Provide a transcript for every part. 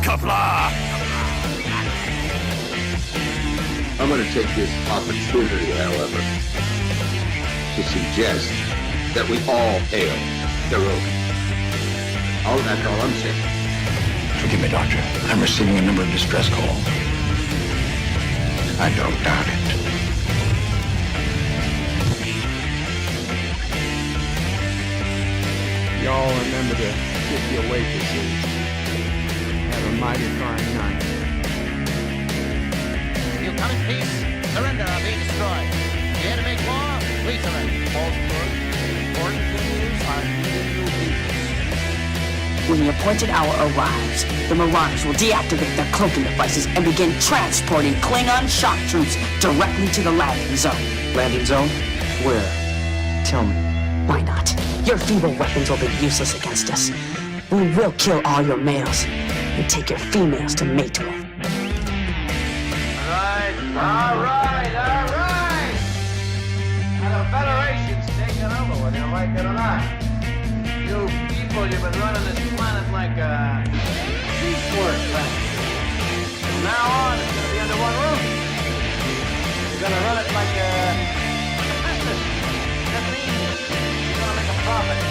Qapla! I'm going to take this opportunity, however, to suggest that we all hail Qapla. Oh, that's all I'm saying. Forgive me, Doctor. I'm receiving a number of distress calls. I don't doubt it. Y'all remember to tip your waitresses. Have a mighty fine night. You come in peace, surrender or be destroyed. Here to make war, we surrender. False word. Important thing is, I'm giving you peace. When the appointed hour arrives, the Marauders will deactivate their cloaking devices and begin transporting Klingon shock troops directly to the landing zone. Landing zone? Where? Tell me. Why not? Your feeble weapons will be useless against us. We will kill all your males and take your females to mate with. All right. Now the Federation's taking over, whether you like it or not. You people, you've been running this planet like a piecework planet. From now on, it's going to be under one roof. You're going to run it like a business. That means you're going to make a profit.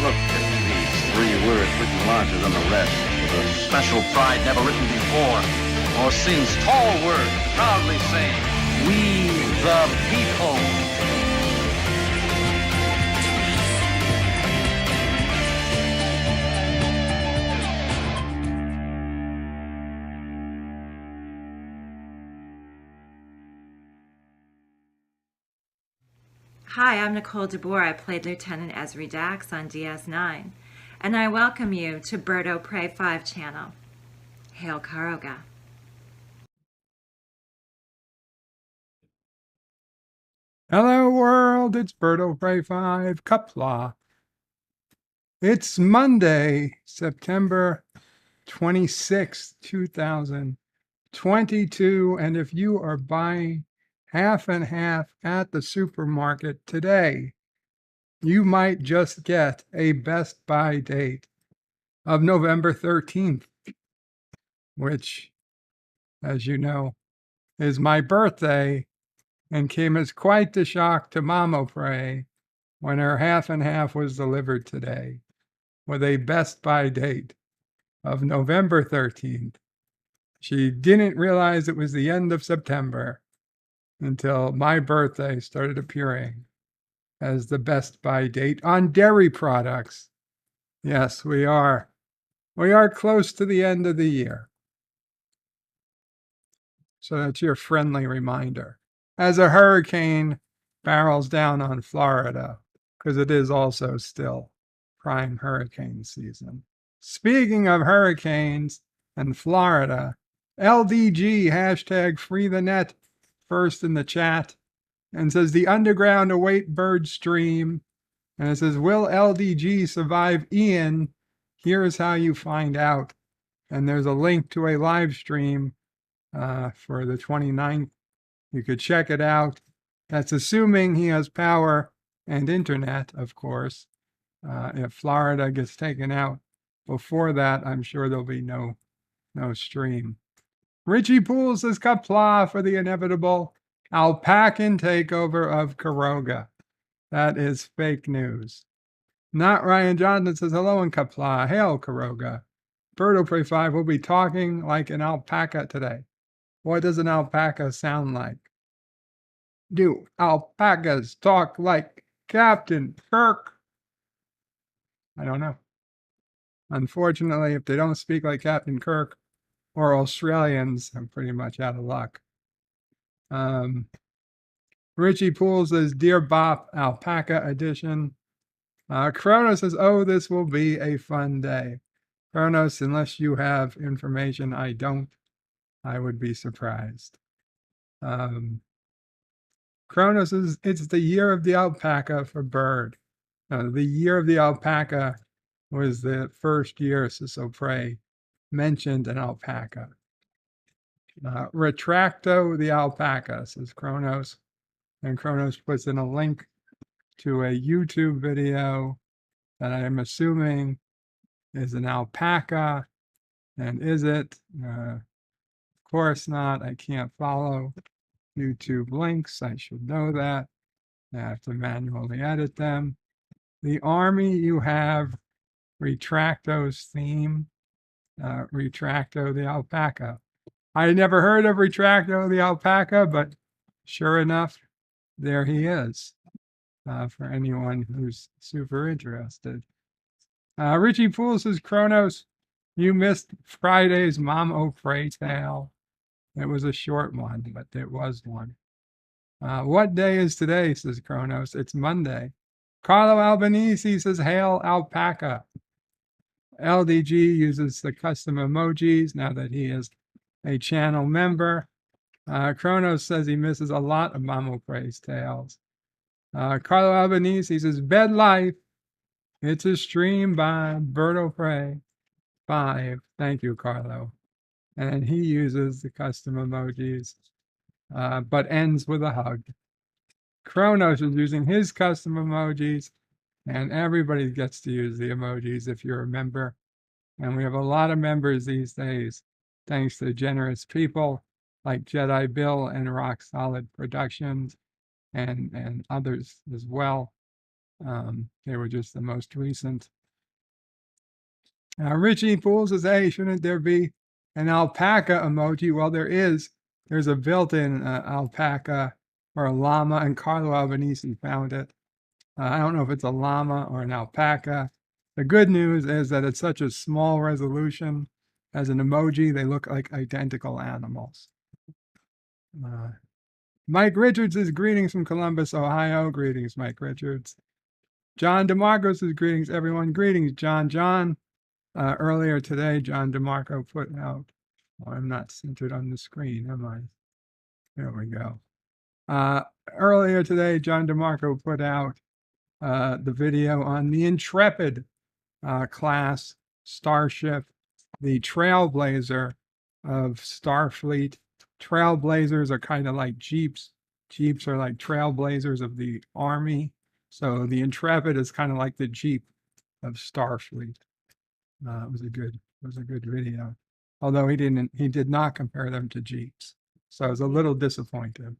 Look at these 3 words written larger than the rest, with a special pride never written before or since. Tall words proudly saying, "We the people." Hi, I'm Nicole DeBoer. I played Lieutenant Esri Dax on DS9, and I welcome you to NephewOPrey 5 channel. Hail Karoga. Hello world, it's NephewOPrey 5, Qapla. It's Monday, September 26, 2022, and if you are buying half and half at the supermarket today, you might just get a Best Buy date of November 13th, which, as you know, is my birthday and came as quite the shock to NephewOPrey when her half and half was delivered today with a Best Buy date of November 13th. She didn't realize it was the end of September until my birthday started appearing as the Best Buy date on dairy products. Yes, we are close to the end of the year. So that's your friendly reminder. As a hurricane barrels down on Florida, because it is also still prime hurricane season. Speaking of hurricanes and Florida, LDG hashtag free the net first in the chat and says the underground await bird stream. And it says, will LDG survive Ian? Here's how you find out. And there's a link to a live stream for the 29th. You could check it out. That's assuming he has power and internet, of course. If Florida gets taken out before that, I'm sure there'll be no stream. Richie Poole says Qapla for the inevitable Alpacan takeover of Karoga. That is fake news. Not Ryan Johnson says hello in Qapla. Hail Karoga. NephewOPrey 5 will be talking like an alpaca today. What does an alpaca sound like? Do alpacas talk like Captain Kirk? I don't know. Unfortunately, if they don't speak like Captain Kirk or Australians, I'm pretty much out of luck. Richie Poole says, Dear Bop, Alpaca edition. Kronos says, oh, this will be a fun day. Kronos, unless you have information I don't, I would be surprised. Kronos says, it's the year of the alpaca for bird. The year of the alpaca was the first year NephewOPrey mentioned an alpaca. Retracto the alpaca, says Kronos. And Kronos puts in a link to a YouTube video that I am assuming is an alpaca. And is it? Of course not. I can't follow YouTube links. I should know that. I have to manually edit them. The army, you have Retracto's theme. Retracto the alpaca. I never heard of Retracto the alpaca, but sure enough, there he is. For anyone who's super interested. Richie Poole says, Kronos, you missed Friday's NephewOPrey tale. It was a short one, but it was one. What day is today, says Kronos? It's Monday. Carlo Albanese says, Hail Alpaca. LDG uses the custom emojis now that he is a channel member. Kronos says he misses a lot of NephewOPrey's tales. Carlo Albanese says, Bed Life. It's a stream by BirdOPrey 5. Thank you, Carlo. And he uses the custom emojis, but ends with a hug. Kronos is using his custom emojis, and everybody gets to use the emojis if you're a member. And we have a lot of members these days, thanks to generous people like Jedi Bill and Rock Solid Productions and others as well. They were just the most recent. Richie Poole says, hey, shouldn't there be an alpaca emoji? Well, there is. There's a built-in alpaca or a llama, and Carlo Albanese found it. I don't know if it's a llama or an alpaca. The good news is that it's such a small resolution. As an emoji, they look like identical animals. Mike Richards is greetings from Columbus, Ohio. Greetings, Mike Richards. John DeMarco says, greetings, everyone. Greetings, John. Earlier today, John DeMarco put out, I'm not centered on the screen, am I? There we go. Earlier today, John DeMarco put out the video on the Intrepid class starship, the Trailblazer of Starfleet. Trailblazers are kind of like Jeeps. Jeeps are like trailblazers of the Army. So the Intrepid is kind of like the Jeep of Starfleet. It was a good video. Although he did not compare them to Jeeps. So I was a little disappointed.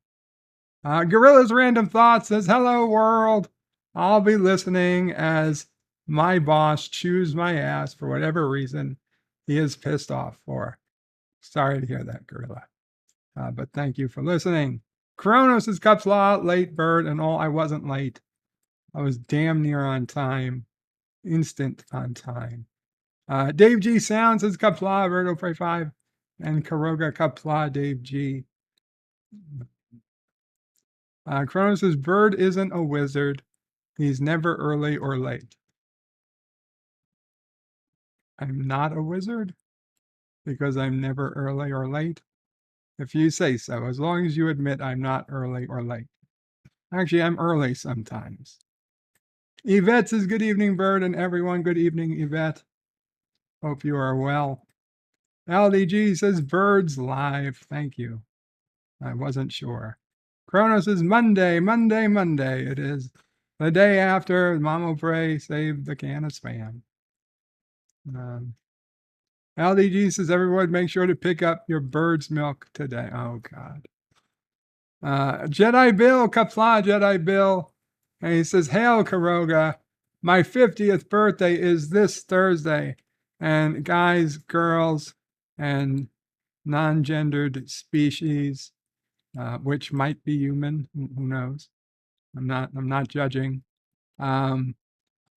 Gorilla's Random Thoughts says, hello world. I'll be listening as my boss chews my ass for whatever reason he is pissed off for. Sorry to hear that, Gorilla. But thank you for listening. Kronos is Qapla, late bird and all. I wasn't late. I was damn near on time. Instant on time. Dave G Sounds says Qapla, BirdOPrey 5, and Karoga Qapla, Dave G. Kronos says, Bird isn't a wizard. He's never early or late. I'm not a wizard because I'm never early or late. If you say so, as long as you admit I'm not early or late. Actually, I'm early sometimes. Yvette says, good evening, Bird, and everyone. Good evening, Yvette. Hope you are well. LDG says, Birds live. Thank you. I wasn't sure. Kronos says, Monday. It is the day after NephewOPrey saved the can of Spam. LDG says, everyone make sure to pick up your bird's milk today. Oh, God. Jedi Bill, Qapla, Jedi Bill. And he says, hail, Karoga. My 50th birthday is this Thursday. And guys, girls, and non-gendered species, which might be human, who knows? I'm not judging.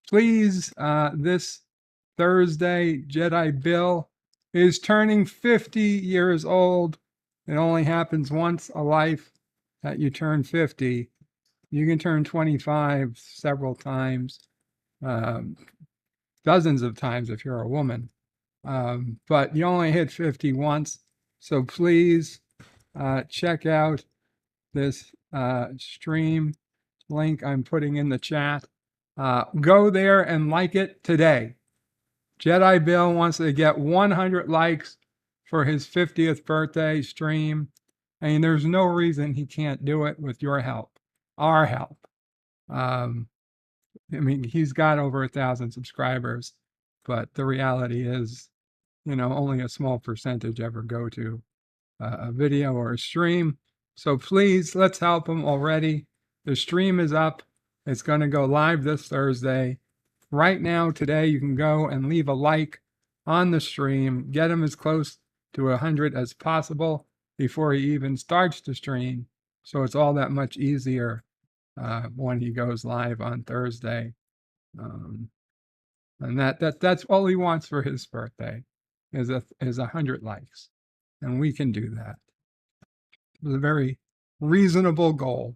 Please, this Thursday, Jedi Bill is turning 50 years old. It only happens once a life that you turn 50. You can turn 25 several times, dozens of times if you're a woman. But you only hit 50 once. So please check out this stream link I'm putting in the chat. Go there and like it today. Jedi Bill wants to get 100 likes for his 50th birthday stream. And there's no reason he can't do it with your help, our help. I mean, he's got over 1,000 subscribers. but the reality is, only a small percentage ever go to a video or a stream. So please, let's help them already. The stream is up. It's going to go live this Thursday. Right now, today, you can go and leave a like on the stream. Get him as close to 100 as possible before he even starts to stream. So it's all that much easier when he goes live on Thursday. And that's all he wants for his birthday is 100 likes. And we can do that. It's a very reasonable goal.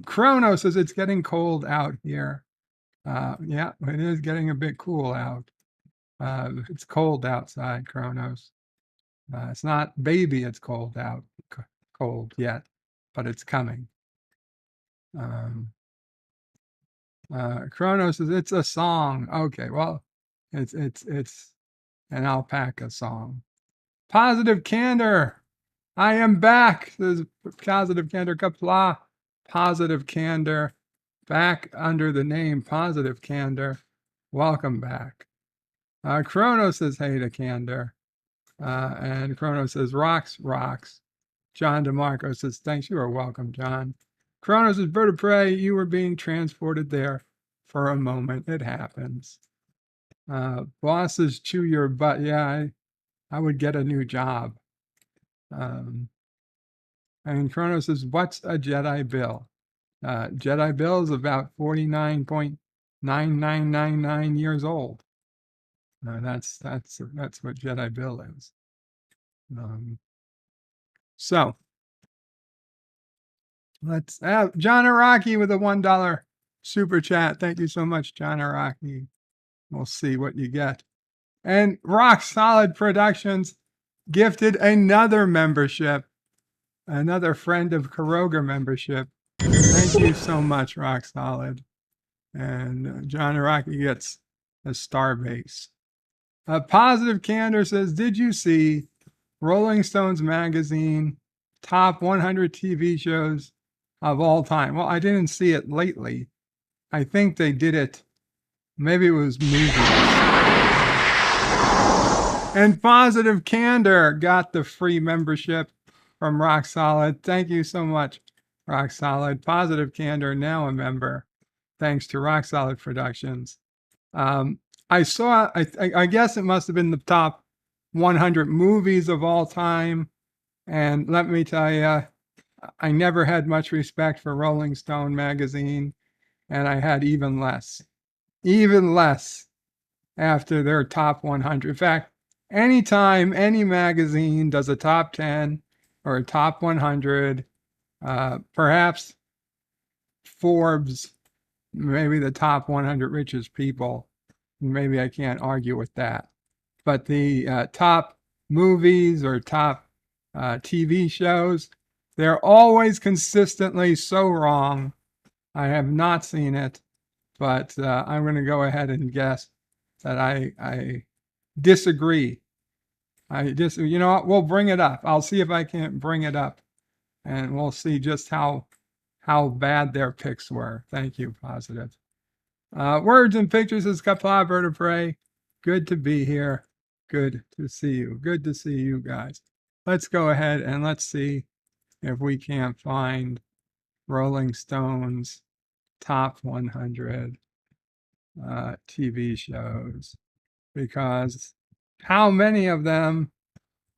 Chrono says it's getting cold out here. Yeah, it is getting a bit cool out. It's cold outside, Chronos. It's not baby, it's cold out, cold yet, but it's coming. Chronos says it's a song. Okay, well, it's an Alpaca song. Positive Candor. I am back. Says Positive Candor. Qapla. Positive Candor. Back under the name Positive Candor. Welcome back. Chronos says hey to Candor. And Chronos says rocks. John DeMarco says thanks. You are welcome, John. Chronos says VertePrey, you were being transported there for a moment. It happens. Bosses chew your butt. Yeah, I would get a new job. And Chronos says, what's a Jedi bill? Jedi bill is about 49.9999 years old. That's what Jedi bill is. So let's have John Araki with a $1 super chat. Thank you so much, John Araki. We'll see what you get. And Rock Solid Productions gifted another membership, another friend of Karoga membership. Thank you so much, Rock Solid. And John Araki gets a star base. Positive Candor says, did you see Rolling Stones magazine top 100 TV shows of all time? Well, I didn't see it lately. I think they did it. Maybe it was movies. And Positive Candor got the free membership from Rock Solid. Thank you so much, Rock Solid. Positive Candor, now a member, thanks to Rock Solid Productions. I saw, I guess it must have been the top 100 movies of all time. And let me tell you, I never had much respect for Rolling Stone magazine, and I had even less after their top 100. In fact, anytime any magazine does a top 10 or a top 100, perhaps Forbes, maybe the top 100 richest people, maybe I can't argue with that. But the top movies or top TV shows, they're always consistently so wrong. I have not seen it, but I'm going to go ahead and guess that I disagree. You know what? We'll bring it up. I'll see if I can't bring it up, and we'll see just how bad their picks were. Thank you, Positive. Words and Pictures is Qapla VertePrey. Good to be here. Good to see you. Good to see you guys. Let's go ahead and let's see if we can't find Rolling Stone's top 100 TV shows, because how many of them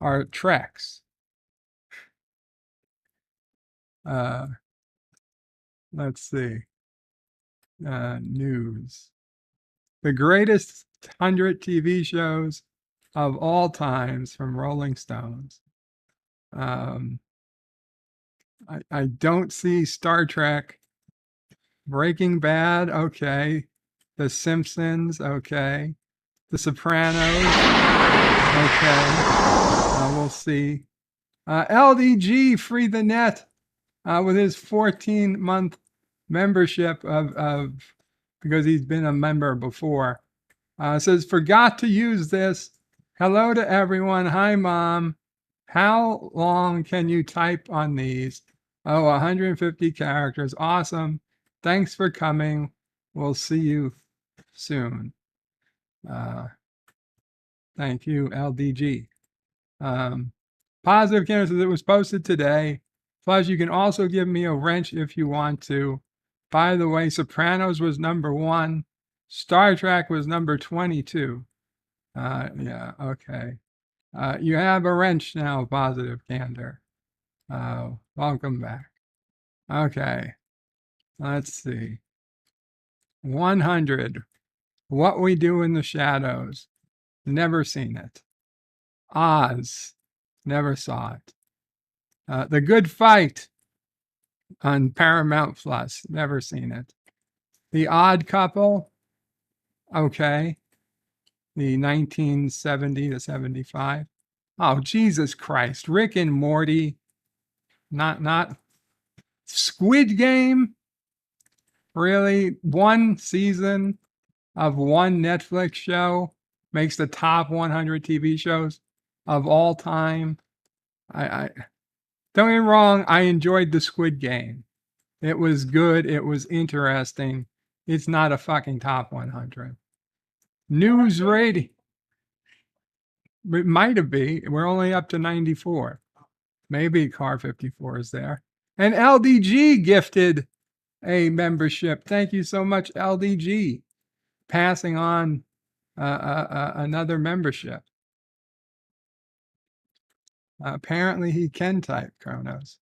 are Treks? Let's see. News. The greatest 100 TV shows of all times from Rolling Stones. I don't see Star Trek. Breaking Bad, okay. The Simpsons, okay. The Sopranos, okay. We'll see. LDG Free the Net with his 14-month membership of because he's been a member before. Says, forgot to use this. Hello to everyone. Hi, Mom. How long can you type on these? Oh, 150 characters. Awesome. Thanks for coming. We'll see you soon. Thank you, LDG. Positive Canvas says it was posted today. Plus, you can also give me a wrench if you want to. By the way, Sopranos was number 1. Star Trek was number 22. Yeah, okay. You have a wrench now, Positive Candor. Welcome back. Okay, let's see. 100. What We Do in the Shadows. Never seen it. Oz. Never saw it. The Good Fight on Paramount Plus. Never seen it. The Odd Couple. Okay. The 1970 to 75. Oh, Jesus Christ. Rick and Morty. Not Squid Game. Really? One season of one Netflix show makes the top 100 TV shows of all time. I don't get me wrong, I enjoyed the Squid Game. It was good, it was interesting. It's not a fucking top 100. News rating. It might have been. We're only up to 94. Maybe Car 54 is there. And LDG gifted a membership. Thank you so much, LDG. Passing on another membership. Apparently he can type, Kronos.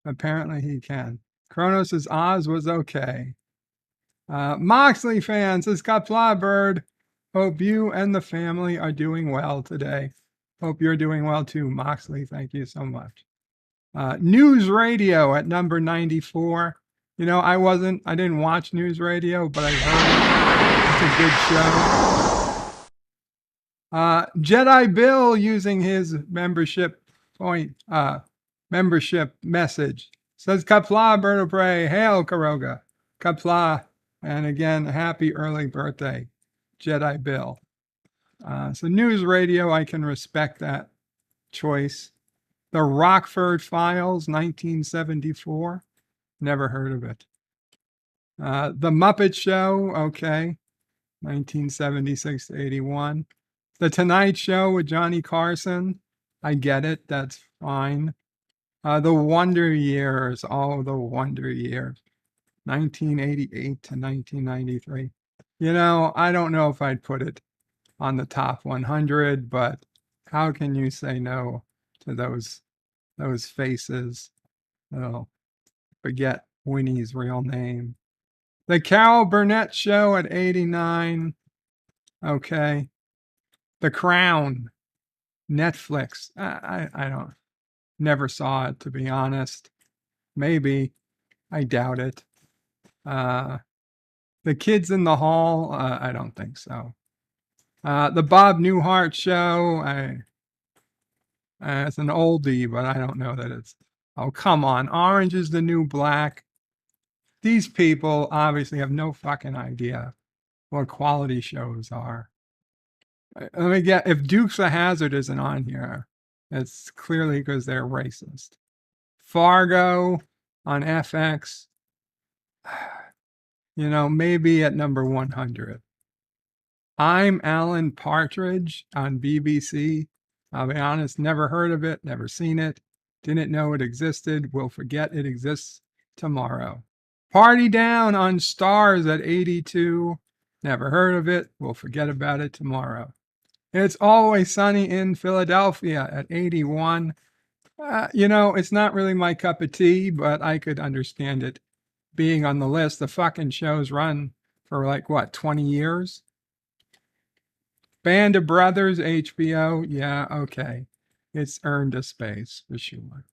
Apparently he can. Kronos says Oz was okay. Moxley fans says Qapla Bird. Hope you and the family are doing well today. Hope you're doing well too, Moxley. Thank you so much. News Radio at number 94. You know, I didn't watch News Radio, but I heard it's a good show. Jedi Bill using his membership message says Qapla Bird-o-Prey, hail Karoga, Qapla, and again, happy early birthday, Jedi Bill. So News Radio, I can respect that choice. The Rockford Files, 1974. Never heard of it. The Muppet Show, okay. 1976 to 81. The Tonight Show with Johnny Carson. I get it. That's fine. The Wonder Years. Oh, the Wonder Years. 1988 to 1993. You know, I don't know if I'd put it on the top 100, but how can you say no to those faces? Oh, forget Winnie's real name. The Carol Burnett Show at 89. Okay. The Crown. Netflix. I don't, never saw it, to be honest. Maybe. I doubt it. The Kids in the Hall. I don't think so. The Bob Newhart Show. It's an oldie, but I don't know that it's. Oh, come on. Orange is the New Black. These people obviously have no fucking idea what quality shows are. Let me get, if Dukes of Hazzard isn't on here, it's clearly because they're racist. Fargo on FX. You know, maybe at number 100. I'm Alan Partridge on BBC. I'll be honest, never heard of it, never seen it, didn't know it existed, will forget it exists tomorrow. Party Down on Stars at 82. Never heard of it, will forget about it tomorrow. It's Always Sunny in Philadelphia at 81. You know, it's not really my cup of tea, but I could understand it being on the list. The fucking show's run for like, what, 20 years? Band of Brothers, HBO. Yeah, okay. It's earned a space for sure.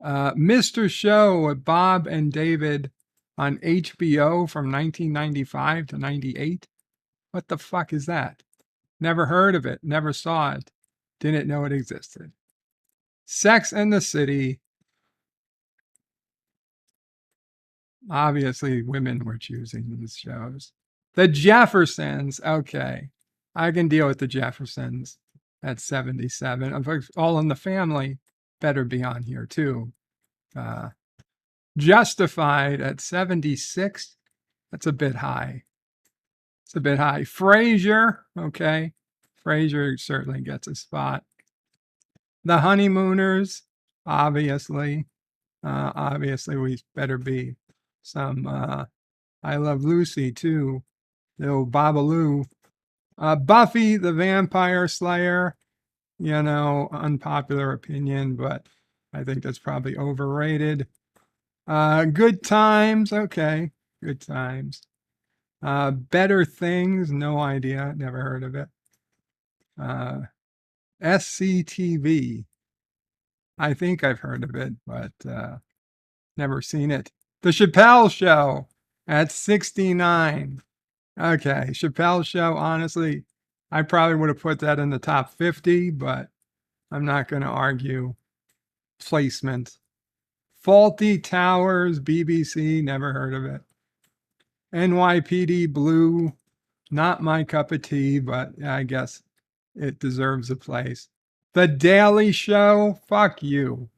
Mr. Show with Bob and David on HBO from 1995 to 98. What the fuck is that? Never heard of it. Never saw it. Didn't know it existed. Sex and the City. Obviously, women were choosing these shows. The Jeffersons. Okay. I can deal with the Jeffersons at 77. In fact, All in the Family better be on here too. Justified at 76. That's a bit high. It's a bit high. Frasier, okay. Frasier certainly gets a spot. The Honeymooners, obviously. Obviously, we better be some I Love Lucy, too. Little Babaloo. Buffy the Vampire Slayer, unpopular opinion, but I think that's probably overrated. Good Times, okay. Good Times. Better Things, no idea. Never heard of it. SCTV. I think I've heard of it, but never seen it. The Chappelle Show at 69. Okay, Chappelle Show, honestly, I probably would have put that in the top 50, but I'm not going to argue placement. Faulty Towers, BBC, never heard of it. NYPD Blue, not my cup of tea, but I guess it deserves a place. The Daily Show, fuck you.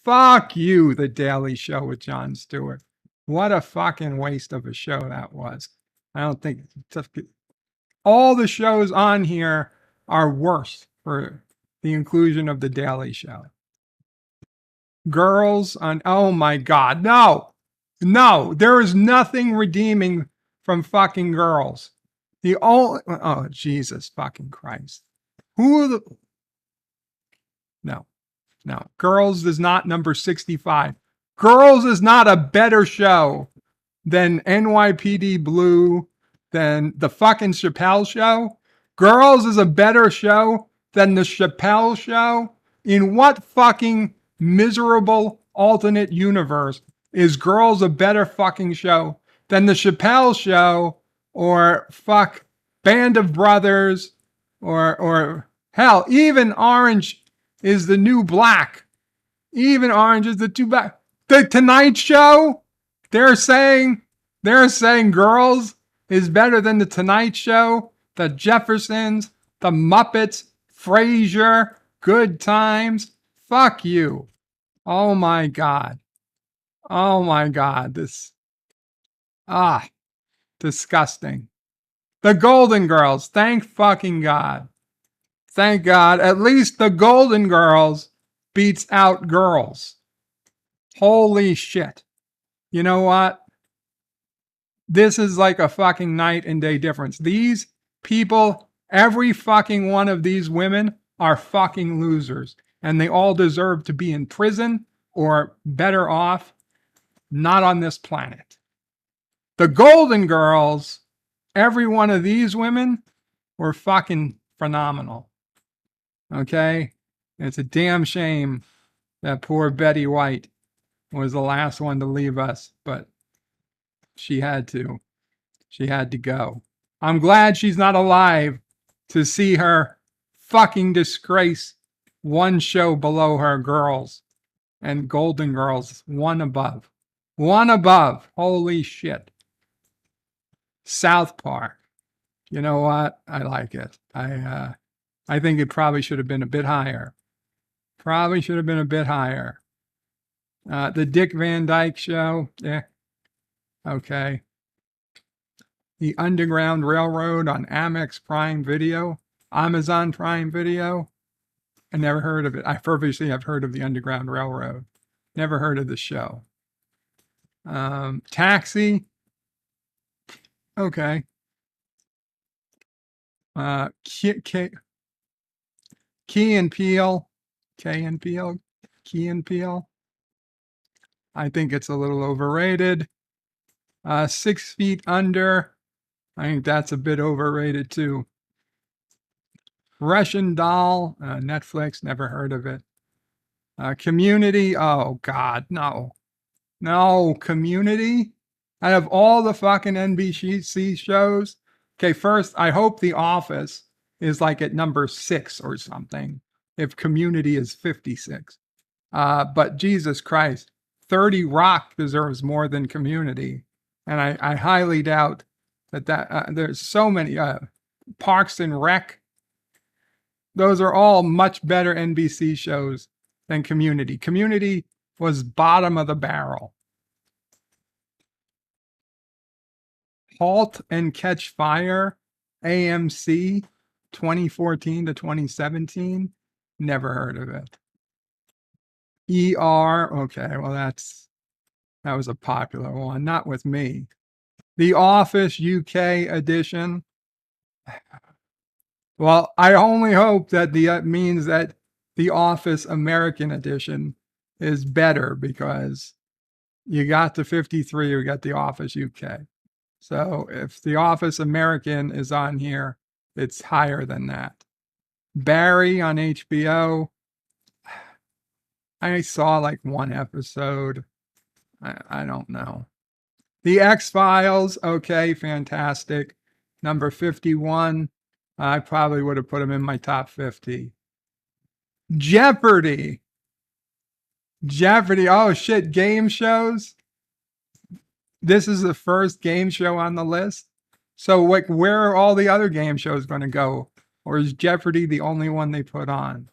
Fuck you, The Daily Show with Jon Stewart. What a fucking waste of a show that was. I don't think all the shows on here are worse for the inclusion of The Daily Show. Girls on, oh my God, no, there is nothing redeeming from fucking Girls. The only, oh, Jesus fucking Christ. Who are the, no, Girls is not number 65. Girls is not a better show than NYPD Blue, than the fucking Chappelle Show. Girls is a better show than the Chappelle Show. In what fucking miserable alternate universe is Girls a better fucking show than the Chappelle Show, or fuck Band of Brothers, or hell, even Orange is the New Black. Even Orange is the New Black. The Tonight Show, they're saying Girls is better than the Tonight Show, the Jeffersons, the Muppets, Frasier, Good Times. Fuck you. Oh my God. This, disgusting. The Golden Girls, thank fucking God. Thank God, at least the Golden Girls beats out Girls. Holy shit. You know what? This is like a fucking night and day difference. These people, every fucking one of these women are fucking losers. And they all deserve to be in prison or better off not on this planet. The Golden Girls, every one of these women were fucking phenomenal. Okay? It's a damn shame that poor Betty White was the last one to leave us, but she had to. She had to go. I'm glad she's not alive to see her fucking disgrace one show below her, Girls. And Golden Girls, one above. One above. Holy shit. South Park. You know what? I like it. I think it probably should have been a bit higher. Probably should have been a bit higher. The Dick Van Dyke Show. Yeah. Okay. The Underground Railroad on Amex Prime Video. Amazon Prime Video. I never heard of it. I've heard of the Underground Railroad. Never heard of the show. Taxi. Okay. Key and Peele. Key and Peele. I think it's a little overrated. 6 Feet Under. I think that's a bit overrated too. Russian Doll. Netflix. Never heard of it. Community. Oh God, no. No, Community. Out of all the fucking NBC shows. Okay, first, I hope The Office is like at number 6 or something, if Community is 56. But Jesus Christ, 30 Rock deserves more than Community. And I highly doubt that there's so many. Parks and Rec. Those are all much better NBC shows than Community. Community was bottom of the barrel. Halt and Catch Fire, AMC, 2014 to 2017. Never heard of it. ER, okay, well that was a popular one, not with me. The Office UK edition. Well, I only hope that means that the Office American edition is better, because you got the 53, you got the Office UK. So if the Office American is on here, it's higher than that. Barry on HBO. I saw like one episode. I don't know. The X-Files, okay, fantastic. Number 51. I probably would have put them in my top 50. Jeopardy. Jeopardy. Oh shit, game shows. This is the first game show on the list. So like, where are all the other game shows going to go? Or is Jeopardy the only one they put on?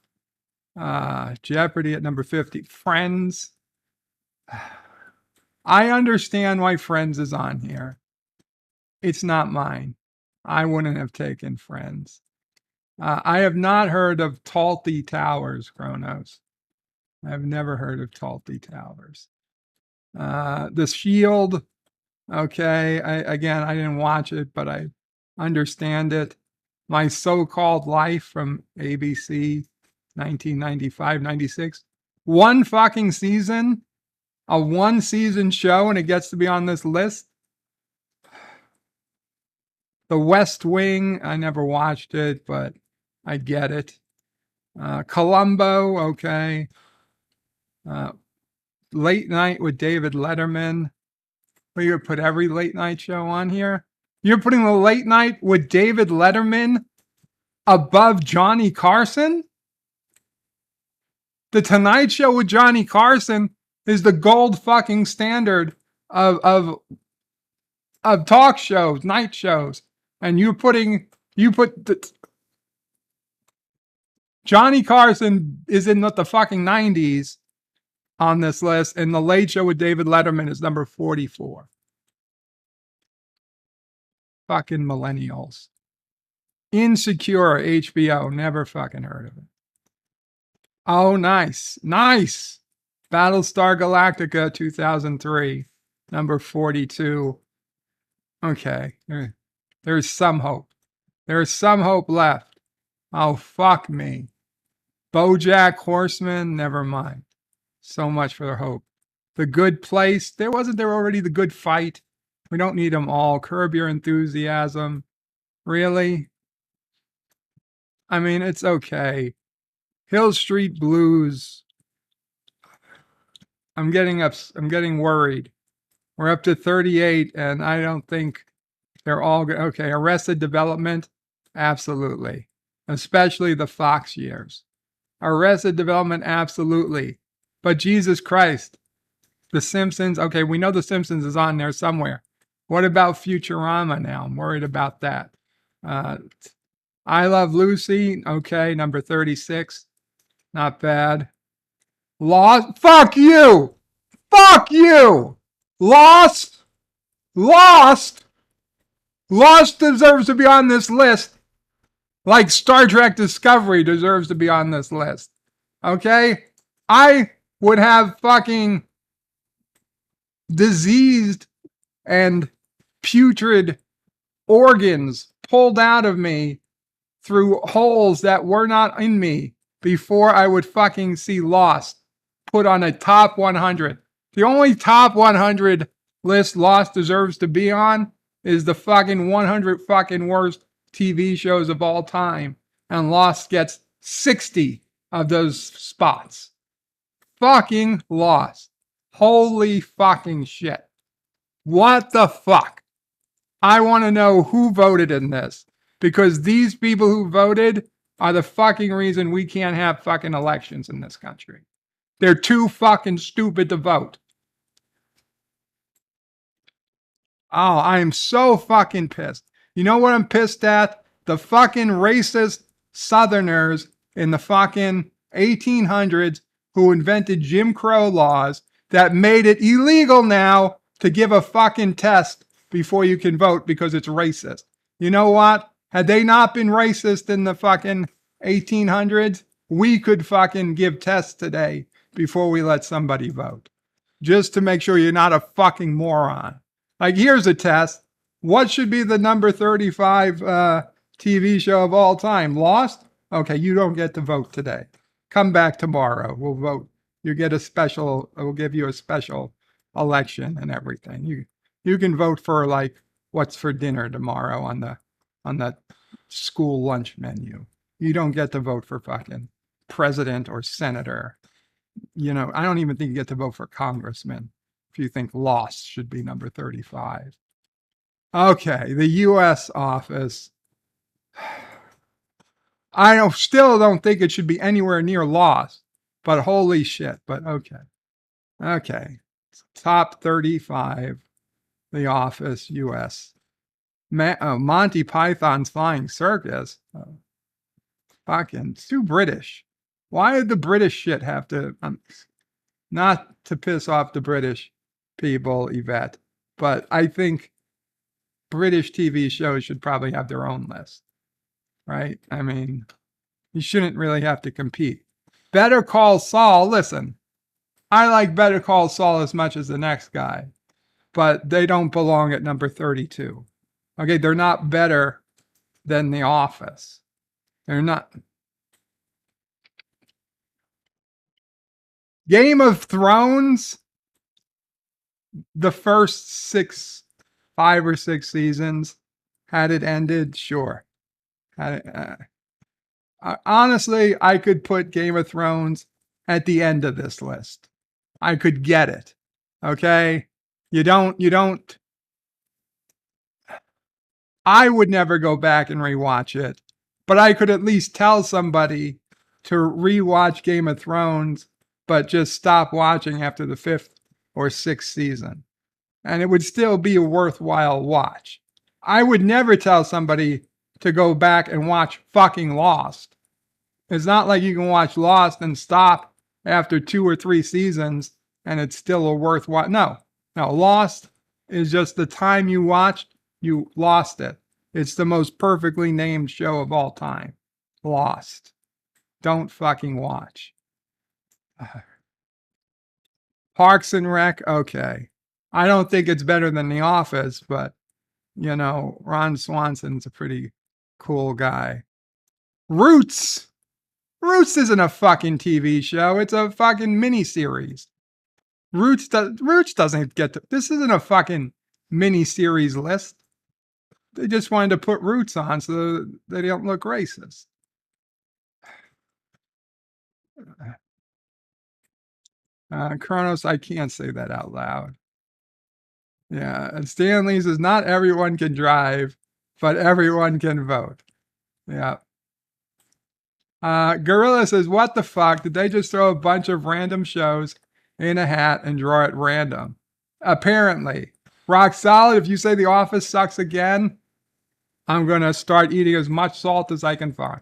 Jeopardy at number 50. Friends. I understand why Friends is on here. It's not mine. I wouldn't have taken Friends. I have not heard of Talty Towers, Kronos. I've never heard of Talty Towers. The Shield. Okay, I didn't watch it, but I understand it. My So-Called Life from ABC, 1995, 96. One fucking season, a one-season show, and it gets to be on this list. The West Wing, I never watched it, but I get it. Columbo, okay. Late Night with David Letterman. Well, you put every late night show on here? You're putting the Late Night with David Letterman above Johnny Carson? The Tonight Show with Johnny Carson is the gold fucking standard of talk shows, night shows. And you put Johnny Carson is in the fucking 90s on this list, and the Late Show with David Letterman is number 44. Fucking millennials. Insecure, HBO, never fucking heard of it. Oh, nice. Nice. Battlestar Galactica 2003, number 42. Okay, there's some hope. There's some hope left. Oh, fuck me. BoJack Horseman, never mind. So much for the hope. The Good Place. Wasn't there already The Good Fight? We don't need them all. Curb Your Enthusiasm. Really? I mean, it's okay. Hill Street Blues. I'm getting worried. We're up to 38, and I don't think they're all good. Okay, Arrested Development. Absolutely. Especially the Fox years. Arrested Development, absolutely. But Jesus Christ, The Simpsons. Okay, we know The Simpsons is on there somewhere. What about Futurama now? I'm worried about that. I Love Lucy. Okay, number 36. Not bad. Lost. Fuck you! Fuck you! Lost. Lost deserves to be on this list. Like Star Trek Discovery deserves to be on this list. Okay? I would have fucking diseased and putrid organs pulled out of me through holes that were not in me before I would fucking see Lost put on a top 100. The only top 100 list Lost deserves to be on is the fucking 100 fucking worst TV shows of all time. And Lost gets 60 of those spots. Fucking Lost. Holy fucking shit. What the fuck? I want to know who voted in this. Because these people who voted are the fucking reason we can't have fucking elections in this country. They're too fucking stupid to vote. Oh, I am so fucking pissed. You know what I'm pissed at? The fucking racist Southerners in the fucking 1800s who invented Jim Crow laws that made it illegal now to give a fucking test before you can vote because it's racist. You know what? Had they not been racist in the fucking 1800s, we could fucking give tests today before we let somebody vote. Just to make sure you're not a fucking moron. Like, here's a test. What should be the number 35 TV show of all time? Lost? Okay, you don't get to vote today. Come back tomorrow. We'll vote. You get a special, we'll give you a special election and everything. You can vote for like what's for dinner tomorrow on the school lunch menu. You don't get to vote for fucking president or senator. You know, I don't even think you get to vote for congressman if you think Lost should be number 35. Okay, the U.S. office. Still don't think it should be anywhere near Lost, but holy shit, but okay. Okay, top 35, The Office, U.S. Monty Python's Flying Circus. Fucking, it's too British. Why did the British shit have to, not to piss off the British people, Yvette, but I think British TV shows should probably have their own list, right? I mean, you shouldn't really have to compete. Better Call Saul, listen, I like Better Call Saul as much as the next guy, but they don't belong at number 32. Okay, they're not better than The Office. They're not. Game of Thrones, the first 5 or 6 seasons, had it ended, sure. Honestly, I could put Game of Thrones at the end of this list. I could get it. Okay? You don't. I would never go back and rewatch it, but I could at least tell somebody to rewatch Game of Thrones, but just stop watching after the 5th or 6th season. And it would still be a worthwhile watch. I would never tell somebody to go back and watch fucking Lost. It's not like you can watch Lost and stop after 2 or 3 seasons and it's still a worthwhile. No, Lost is just the time you watched, you lost it. It's the most perfectly named show of all time. Lost. Don't fucking watch. Parks and Rec, okay. I don't think it's better than The Office, but, you know, Ron Swanson's a pretty cool guy. Roots! Roots isn't a fucking TV show. It's a fucking miniseries. Roots doesn't get to... This isn't a fucking miniseries list. They just wanted to put Roots on so they don't look racist. Kronos, I can't say that out loud. Yeah, and Stanley's is not everyone can drive, but everyone can vote. Yeah. Gorilla says, what the fuck? Did they just throw a bunch of random shows in a hat and draw it random? Apparently. Rock solid, if you say The Office sucks again, I'm going to start eating as much salt as I can find.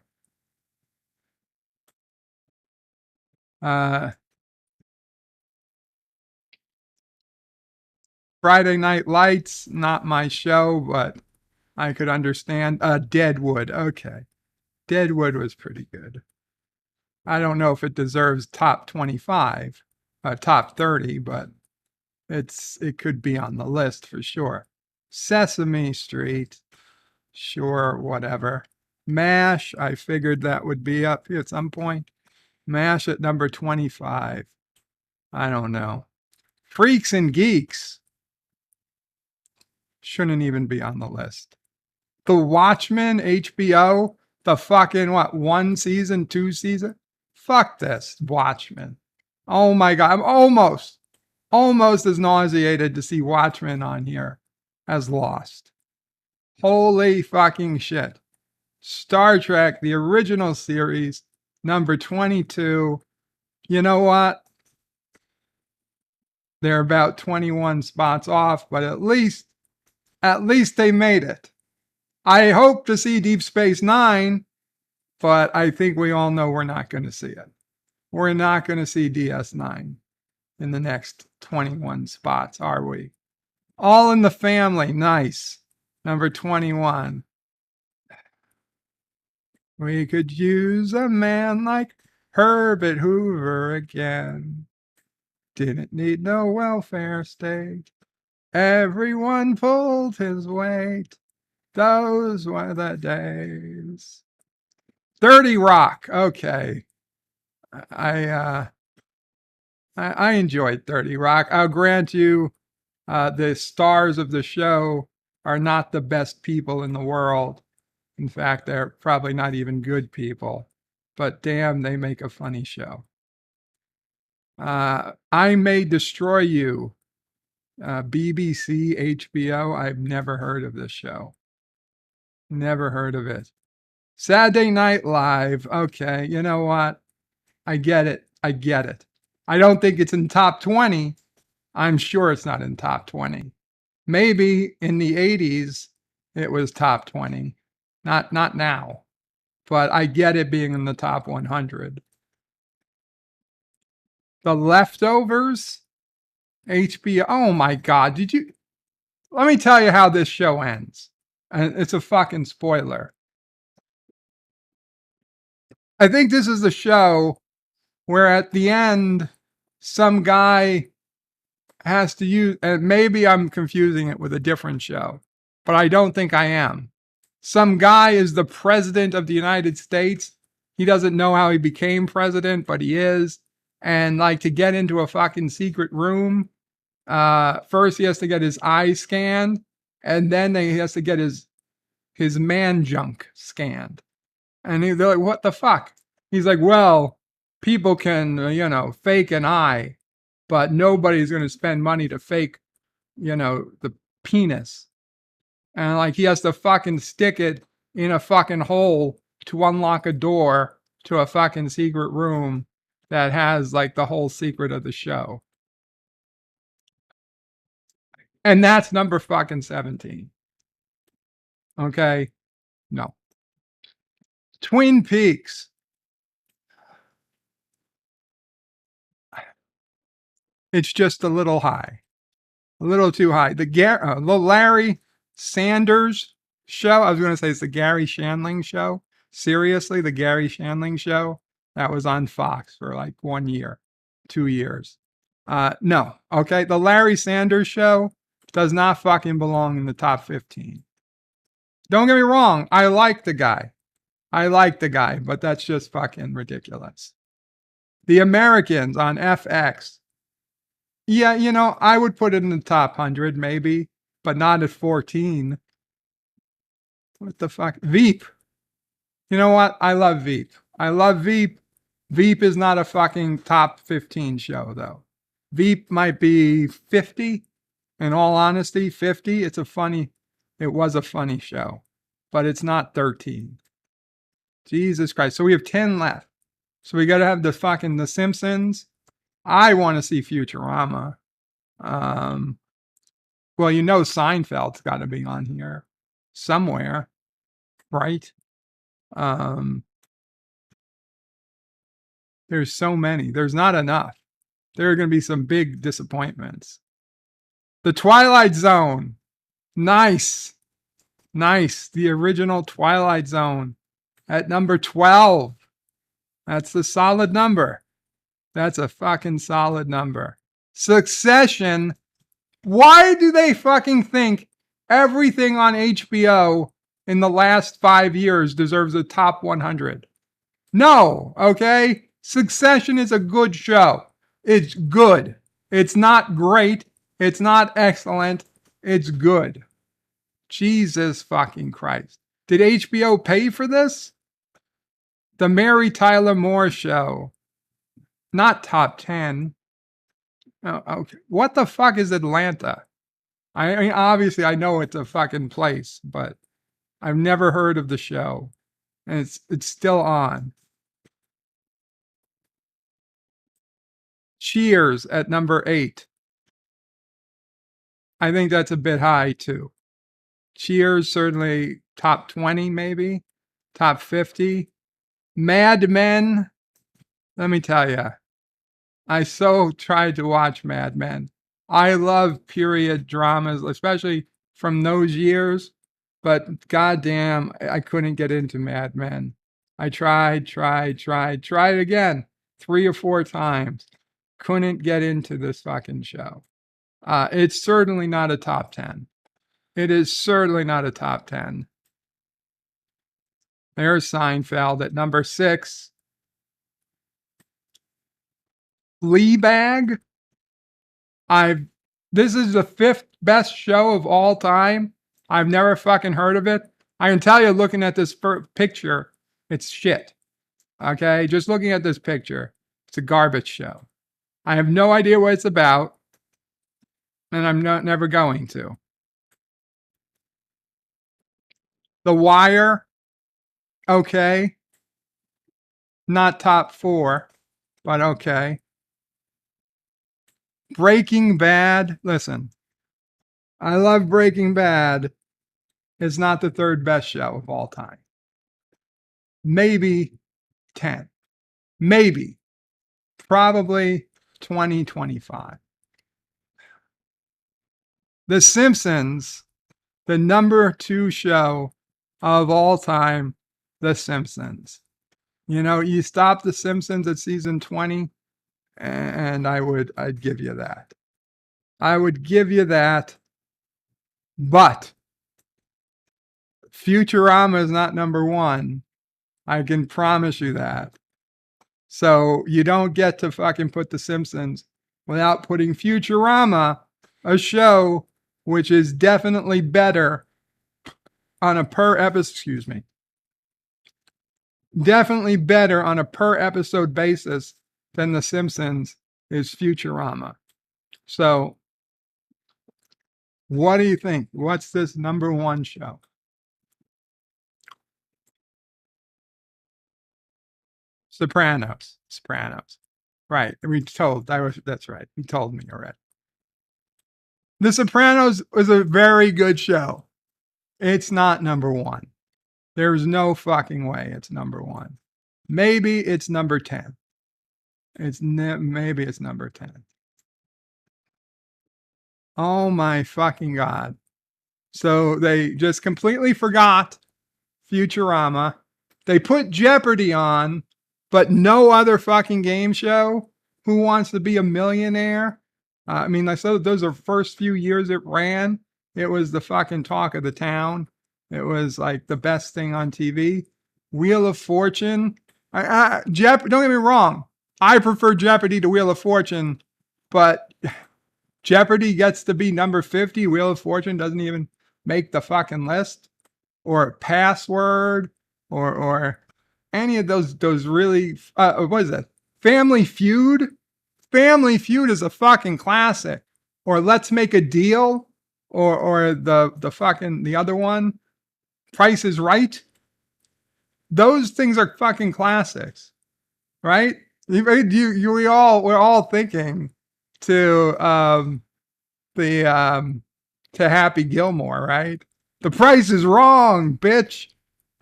Friday Night Lights, not my show, but I could understand. Deadwood, okay. Deadwood was pretty good. I don't know if it deserves top 25, top 30, but it could be on the list for sure. Sesame Street, sure, whatever. MASH, I figured that would be up here at some point. MASH at number 25. I don't know. Freaks and Geeks shouldn't even be on the list. The Watchmen, HBO, the fucking, 1 season, 2 season? Fuck this, Watchmen. Oh my God, I'm almost as nauseated to see Watchmen on here as Lost. Holy fucking shit. Star Trek, the original series, number 22. You know what? They're about 21 spots off, but at least they made it. I hope to see Deep Space Nine, but I think we all know we're not going to see it. We're not going to see DS9 in the next 21 spots, are we? All in the Family. Nice. Number 21. We could use a man like Herbert Hoover again. Didn't need no welfare state. Everyone pulled his weight. Those were the days. 30 Rock. Okay. I enjoyed 30 Rock. I'll grant you the stars of the show are not the best people in the world. In fact, they're probably not even good people. But damn, they make a funny show. I May Destroy You. BBC, HBO. I've never heard of this show. Never heard of it. Saturday Night Live. Okay, you know what? I get it. I get it. I don't think it's in top 20. I'm sure it's not in top 20. Maybe in the 80s it was top 20. Not now. But I get it being in the top 100. The Leftovers. HBO. Oh my God. Let me tell you how this show ends. And it's a fucking spoiler. I think this is the show where at the end, some guy has to use, and maybe I'm confusing it with a different show, but I don't think I am. Some guy is the president of the United States. He doesn't know how he became president, but he is. And like to get into a fucking secret room, first he has to get his eyes scanned, and then he has to get his man junk scanned. And they're like, what the fuck? He's like, well, people can, fake an eye, but nobody's going to spend money to fake, the penis. And like he has to fucking stick it in a fucking hole to unlock a door to a fucking secret room that has like the whole secret of the show. And that's number fucking 17. Okay? No. Twin Peaks. It's just a little high. A little too high. The Larry Sanders show. I was going to say it's the Gary Shandling show. Seriously, the Gary Shandling show. That was on Fox for like 1 year, 2 years. No. Okay. The Larry Sanders show does not fucking belong in the top 15. Don't get me wrong. I like the guy, but that's just fucking ridiculous. The Americans on FX. Yeah, I would put it in the top 100 maybe, but not at 14. What the fuck? Veep. You know what? I love Veep. Veep is not a fucking top 15 show, though. Veep might be 50. In all honesty, 50. It was a funny show, but it's not 13. Jesus Christ. So we have 10 left. So we got to have The Simpsons. I want to see Futurama. Well, Seinfeld's got to be on here somewhere, right? There's so many. There's not enough. There are going to be some big disappointments. The Twilight Zone. Nice. The original Twilight Zone at number 12. That's the solid number. That's a fucking solid number. Succession. Why do they fucking think everything on HBO in the last 5 years deserves a top 100? No, okay? Succession is a good show. It's good. It's not great. It's not excellent. It's good. Jesus fucking Christ. Did HBO pay for this? The Mary Tyler Moore Show. Not top 10. Oh, okay. What the fuck is Atlanta? I mean, obviously I know it's a fucking place, but I've never heard of the show. And it's still on. Cheers at number 8. I think that's a bit high too. Cheers, certainly top 20 maybe. Top 50. Mad Men. Let me tell you. I so tried to watch Mad Men. I love period dramas, especially from those years. But goddamn, I couldn't get into Mad Men. I tried again 3 or 4 times. Couldn't get into this fucking show. It's certainly not a top 10. It is certainly not a top 10. There's Seinfeld at number 6. Fleabag. This is the 5th best show of all time. I've never fucking heard of it. I can tell you, looking at this picture, it's shit. Okay, just looking at this picture, it's a garbage show. I have no idea what it's about, and I'm never going to. The Wire, okay. Not top 4, but okay. Breaking Bad, listen, I love Breaking Bad. It's not the 3rd best show of all time. Maybe 10. Maybe. Probably 20, 25. The Simpsons, the number 2 show of all time, The Simpsons. You know, you stop The Simpsons at season 20, and I'd give you that. I would give you that. But Futurama is not number 1. I can promise you that. So you don't get to fucking put The Simpsons without putting Futurama, a show which is definitely better on a per episode, definitely better on a per episode basis than The Simpsons is Futurama. So what do you think? What's this number 1 show? Sopranos. Right. That's right. You told me already. The Sopranos was a very good show. It's not number 1. There's no fucking way it's number 1. Maybe it's number 10. Maybe it's number 10. Oh my fucking God. So they just completely forgot Futurama. They put Jeopardy on, but no other fucking game show. Who Wants to Be a Millionaire? I mean, I saw those are first few years it ran. It was the fucking talk of the town. It was like the best thing on TV. Wheel of Fortune. Don't get me wrong. I prefer Jeopardy to Wheel of Fortune, but Jeopardy gets to be number 50. Wheel of Fortune doesn't even make the fucking list. Or Password, or any of those really. What is that? Family Feud. Family Feud is a fucking classic. Or Let's Make a Deal. Or the other one, Price is Right. Those things are fucking classics, right? We're all thinking to Happy Gilmore, right? The Price is Wrong, bitch.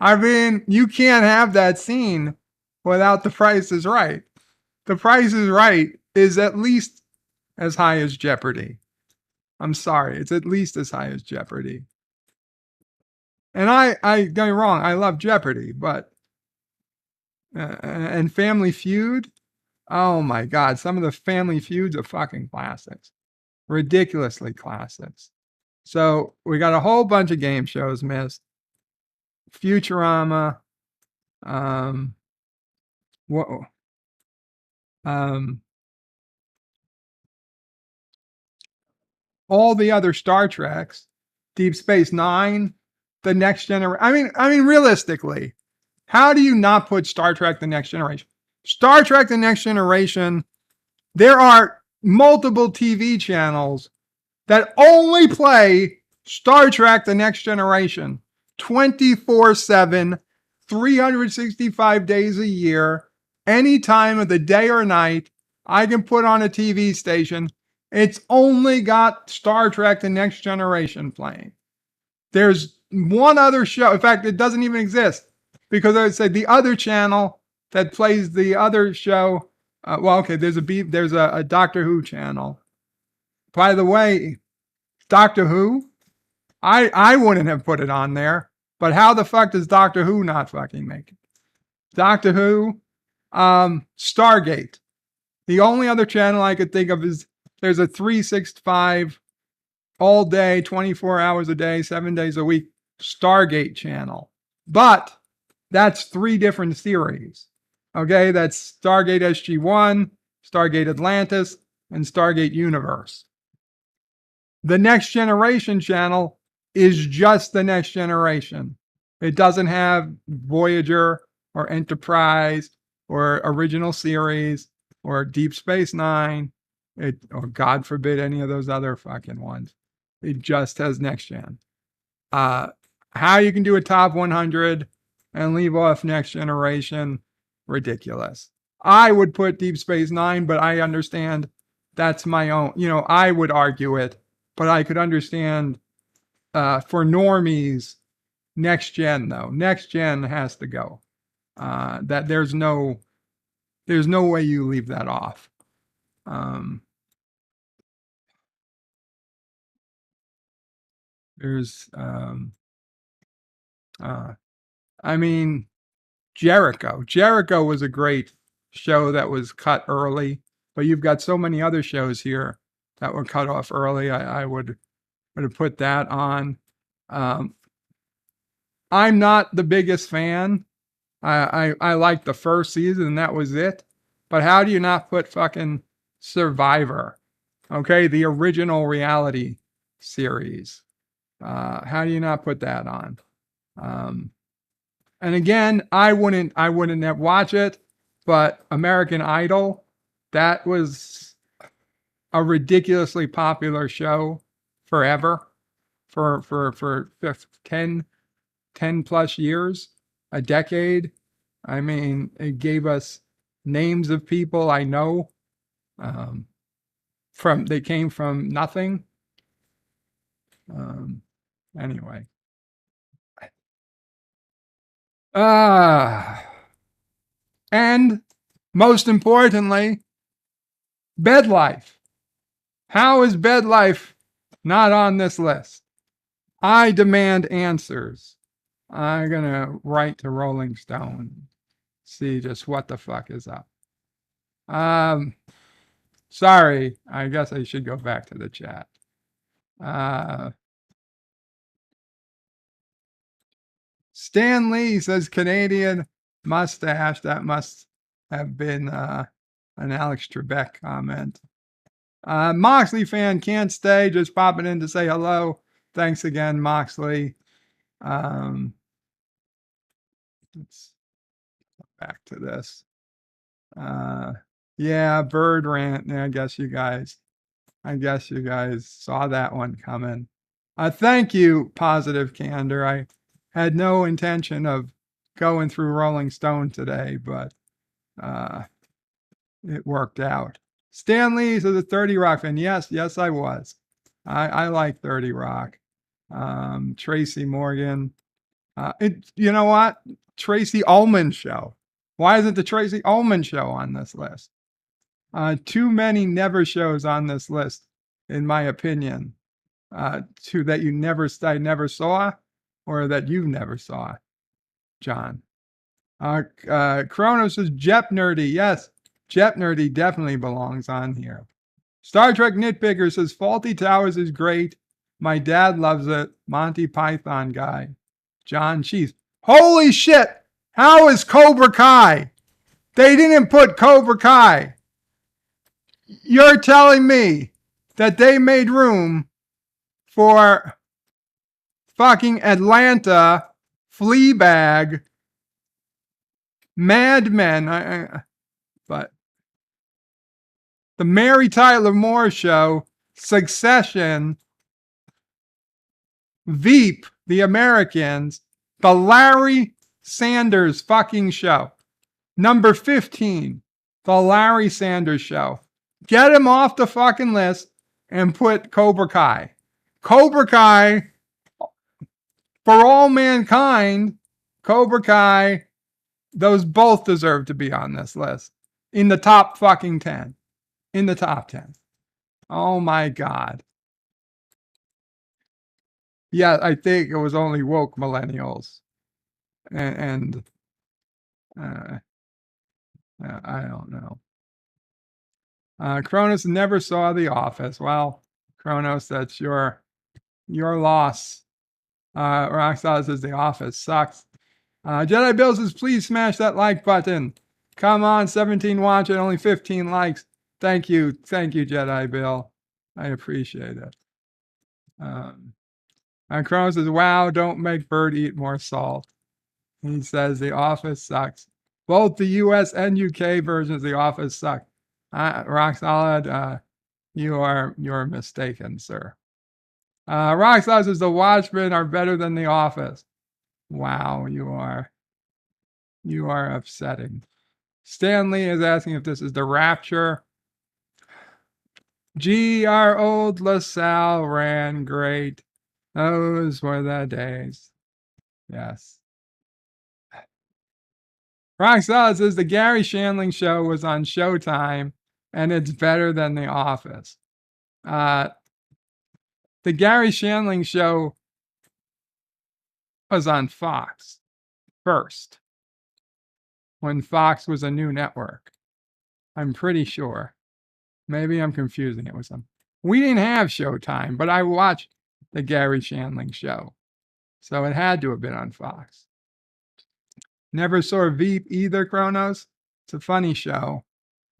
I mean, you can't have that scene without The Price is Right. The Price is Right is at least as high as Jeopardy. I'm sorry, it's at least as high as Jeopardy. And I don't get me wrong, I love Jeopardy, but and Family Feud, oh my God, some of the Family Feuds are fucking classics, ridiculously classics. So we got a whole bunch of game shows missed. Futurama, all the other Star Treks, Deep Space Nine, The Next Generation. I mean, realistically, how do you not put Star Trek: The Next Generation? Star Trek: The Next Generation, there are multiple TV channels that only play Star Trek: The Next Generation 24/7, 365 days a year, any time of the day or night. I can put on a TV station. It's only got Star Trek: The Next Generation playing. There's one other show. In fact, it doesn't even exist, because I would say the other channel that plays the other show. There's a Doctor Who channel. by the way, Doctor Who, I wouldn't have put it on there, but how the fuck does Doctor Who not fucking make it? Doctor Who, Stargate. The only other channel I could think of is there's a 365 all day, 24 hours a day, 7 days a week Stargate channel. But that's 3 different series. Okay, that's Stargate SG-1, Stargate Atlantis, and Stargate Universe. The Next Generation channel is just the Next Generation. It doesn't have Voyager or Enterprise or Original Series or Deep Space Nine, or God forbid any of those other fucking ones. It just has Next Gen. How you can do a top 100 and leave off Next Generation, ridiculous. I would put Deep Space Nine, but I understand that's my own, I would argue it, but I could understand for normies, Next Gen though. Next Gen has to go. That there's no way you leave that off. Jericho. Jericho was a great show that was cut early, but you've got so many other shows here that were cut off early. I would have put that on. I'm not the biggest fan. I liked the first season and that was it. But how do you not put fucking Survivor? Okay, the original reality series. How do you not put that on? And again, I wouldn't watch it, but American Idol, that was a ridiculously popular show forever, for 10 plus years, a decade. I mean, it gave us names of people I know. They came from nothing. Anyway. And most importantly, bed life. How is bed life not on this list? I demand answers. I'm going to write to Rolling Stone, see just what the fuck is up. Sorry, I guess I should go back to the chat. Stan Lee says Canadian mustache. That must have been an Alex Trebek comment. Moxley fan can't stay, just popping in to say hello. Thanks again, Moxley. Let's go back to this. Yeah, bird rant. I guess you guys saw that one coming. Thank you, Positive Candor. I had no intention of going through Rolling Stone today, but it worked out. Stan Lee says a 30 Rock fan. Yes, I was. I like 30 Rock. Tracy Morgan. You know what? Tracy Ullman Show. Why isn't the Tracy Ullman Show on this list? Too many never shows on this list, in my opinion. Two that I never saw, or that you never saw, John. Chrono says Jep Nerdy. Yes, Jep Nerdy definitely belongs on here. Star Trek Nitpicker says Faulty Towers is great. My dad loves it. Monty Python guy. John Cheese. Holy shit! How is Cobra Kai? They didn't put Cobra Kai. You're telling me that they made room for fucking Atlanta, Fleabag, Mad Men, but the Mary Tyler Moore Show, Succession, Veep, The Americans, the Larry Sanders fucking show. Number 15, the Larry Sanders Show. Get him off the fucking list and put Cobra Kai. Cobra Kai, For All Mankind, Cobra Kai, those both deserve to be on this list. In the top fucking 10. In the top 10. Oh my God. Yeah, I think it was only woke millennials. And uh, I don't know. Kronos never saw The Office. Well, Kronos, that's your loss. Rockstar says The Office sucks. Jedi Bill says, please smash that like button. Come on, 17 watch and only 15 likes. Thank you, Jedi Bill. I appreciate it. And Kronos says, wow, don't make Bird eat more salt. He says The Office sucks. Both the US and UK versions of The Office suck. Rock Solid, you're mistaken, sir. Rock Solid says The Watchmen are better than The Office. Wow, you are upsetting. Stanley is asking if this is The Rapture. Our old LaSalle ran great. Those were the days. Yes. Rock Solid says the Gary Shandling show was on Showtime and it's better than The Office. The Gary Shandling show was on Fox first, when Fox was a new network. I'm pretty sure. Maybe I'm confusing it with some. We didn't have Showtime, but I watched the Gary Shandling show. So it had to have been on Fox. Never saw Veep either, Kronos. It's a funny show.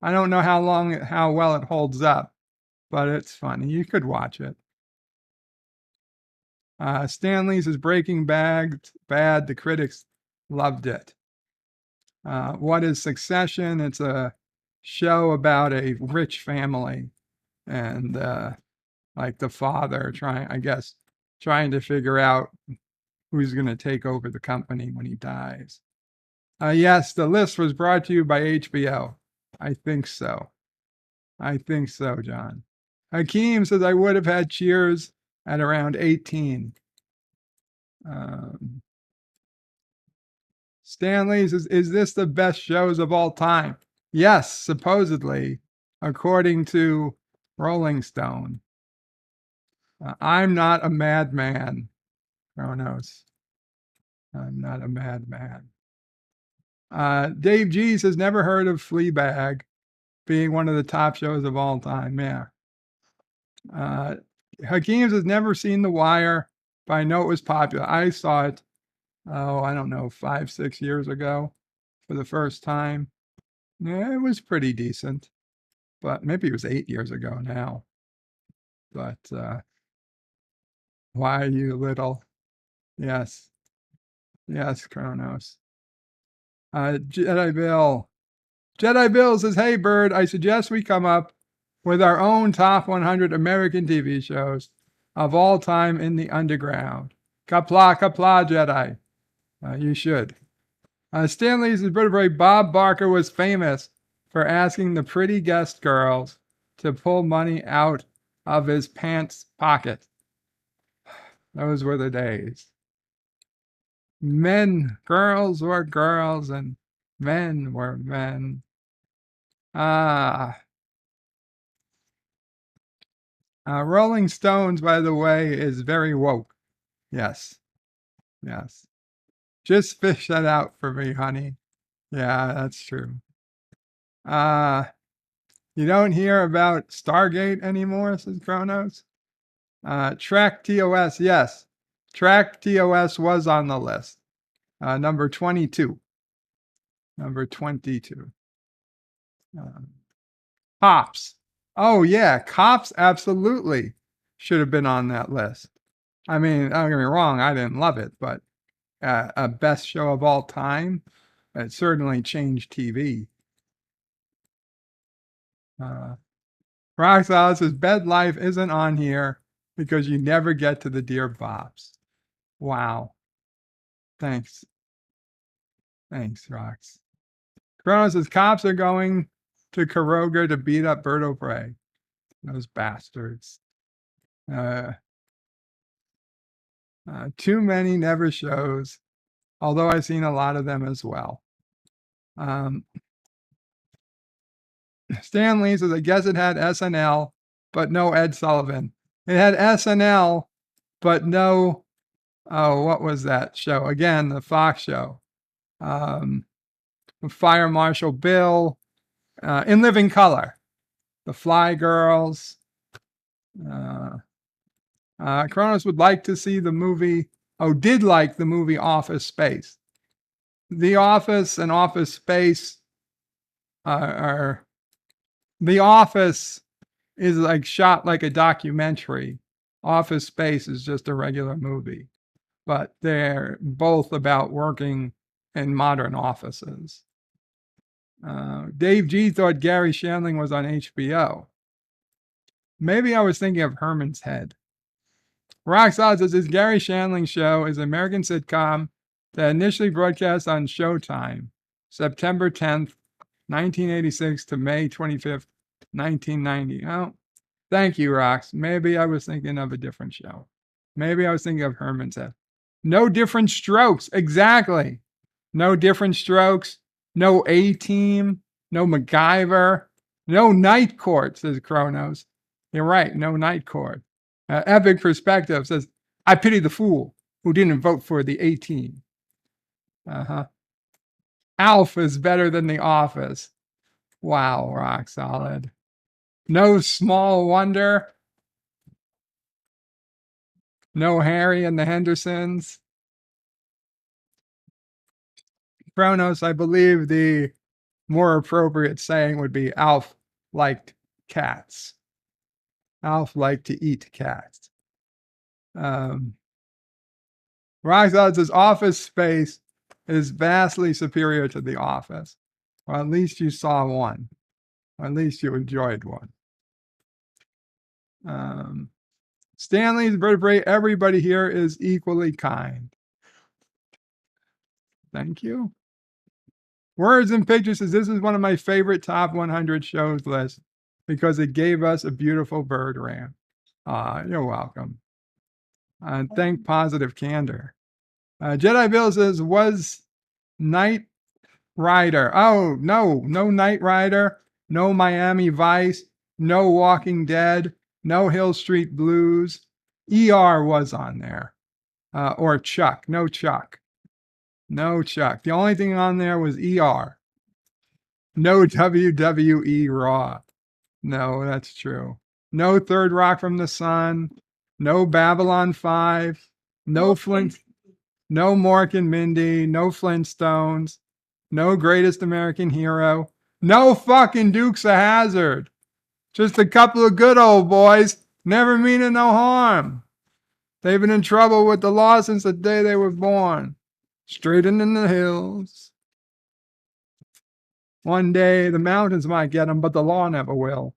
I don't know how well it holds up, but it's funny. You could watch it. Stanley's is Breaking Bad. The critics loved it. What is Succession? It's a show about a rich family and like the father trying to figure out who's going to take over the company when he dies. Yes, the list was brought to you by HBO. I think so. John. Hakeem says I would have had Cheers at around 18. Stanley says, is this the best shows of all time? Yes, supposedly, according to Rolling Stone. I'm not a madman, Kronos. I'm not a madman. Dave G says, never heard of Fleabag being one of the top shows of all time. Yeah. Hakeem has never seen The Wire, but I know it was popular. I saw it, I don't know, 5-6 years ago for the first time. Yeah, it was pretty decent, but maybe it was 8 years ago now. But why are you little? Yes, Kronos. Jedi Bill says, hey, Bird, I suggest we come up with our own top 100 American TV shows of all time in the underground. Qapla, Jedi. You should. Stanley's vertebrae Bob Barker was famous for asking the pretty guest girls to pull money out of his pants pocket. Those were the days. Girls were girls, and men were men. Rolling Stones, by the way, is very woke. Yes. Just fish that out for me, honey. Yeah, that's true. You don't hear about Stargate anymore, says Kronos. Track TOS, yes. Track TOS was on the list. Number 22. Cops. Oh, yeah, Cops absolutely should have been on that list. I mean, don't get me wrong, I didn't love it, but a best show of all time, it certainly changed TV. Roxanne says, Bed Life isn't on here because you never get to the Dear Bops. Wow. Thanks, Rox. Kronos says, cops are going to Karoga to beat up BirdoPrey. Those bastards. Too many never shows, although I've seen a lot of them as well. Stanley says, I guess it had SNL but no Ed Sullivan. It had SNL, but no, oh, what was that show? Again, the Fox show. Fire Marshal Bill, In Living Color, The Fly Girls. Kronos would like to see the movie, did like the movie Office Space. The Office and Office Space The Office is like shot like a documentary. Office Space is just a regular movie, but they're both about working in modern offices. Dave G thought Gary Shandling was on HBO. Maybe I was thinking of Herman's Head. Rock Solid says, his Gary Shandling Show is an American sitcom that initially broadcast on Showtime, September 10th, 1986 to May 25th, 1990. Oh, thank you, Rox. Maybe I was thinking of a different show. Maybe I was thinking of Herman's Head. No Different Strokes. Exactly. No Different Strokes. No A-Team. No MacGyver. No Night Court, says Kronos. You're right. No Night Court. Epic Perspective says, I pity the fool who didn't vote for the A-Team. Alf is better than The Office. Wow, Rock Solid. No Small Wonder. No Harry and the Hendersons. Kronos, I believe the more appropriate saying would be Alf liked cats. Alf liked to eat cats. Rock Solid says Office Space is vastly superior to The Office. Or at least you saw one. Or at least you enjoyed one. Stanley's vertebrae, everybody here is equally kind. Thank you. Words and Pictures says, this is one of my favorite top 100 shows lists because it gave us a beautiful bird ram. You're welcome. And thank Positive Candor. Jedi Bill says, was Knight Rider. Oh, no Knight Rider, no Miami Vice, no Walking Dead, no Hill Street Blues. ER was on there. Or Chuck. No Chuck. No Chuck. The only thing on there was ER. No WWE Raw. No, that's true. No Third Rock from the Sun. No Babylon 5. No Flint. No Mork and Mindy. No Flintstones. No Greatest American Hero. No fucking Dukes of Hazzard. Just a couple of good old boys. Never meaning no harm. They've been in trouble with the law since the day they were born. Straightened in the hills. One day the mountains might get them, but the law never will.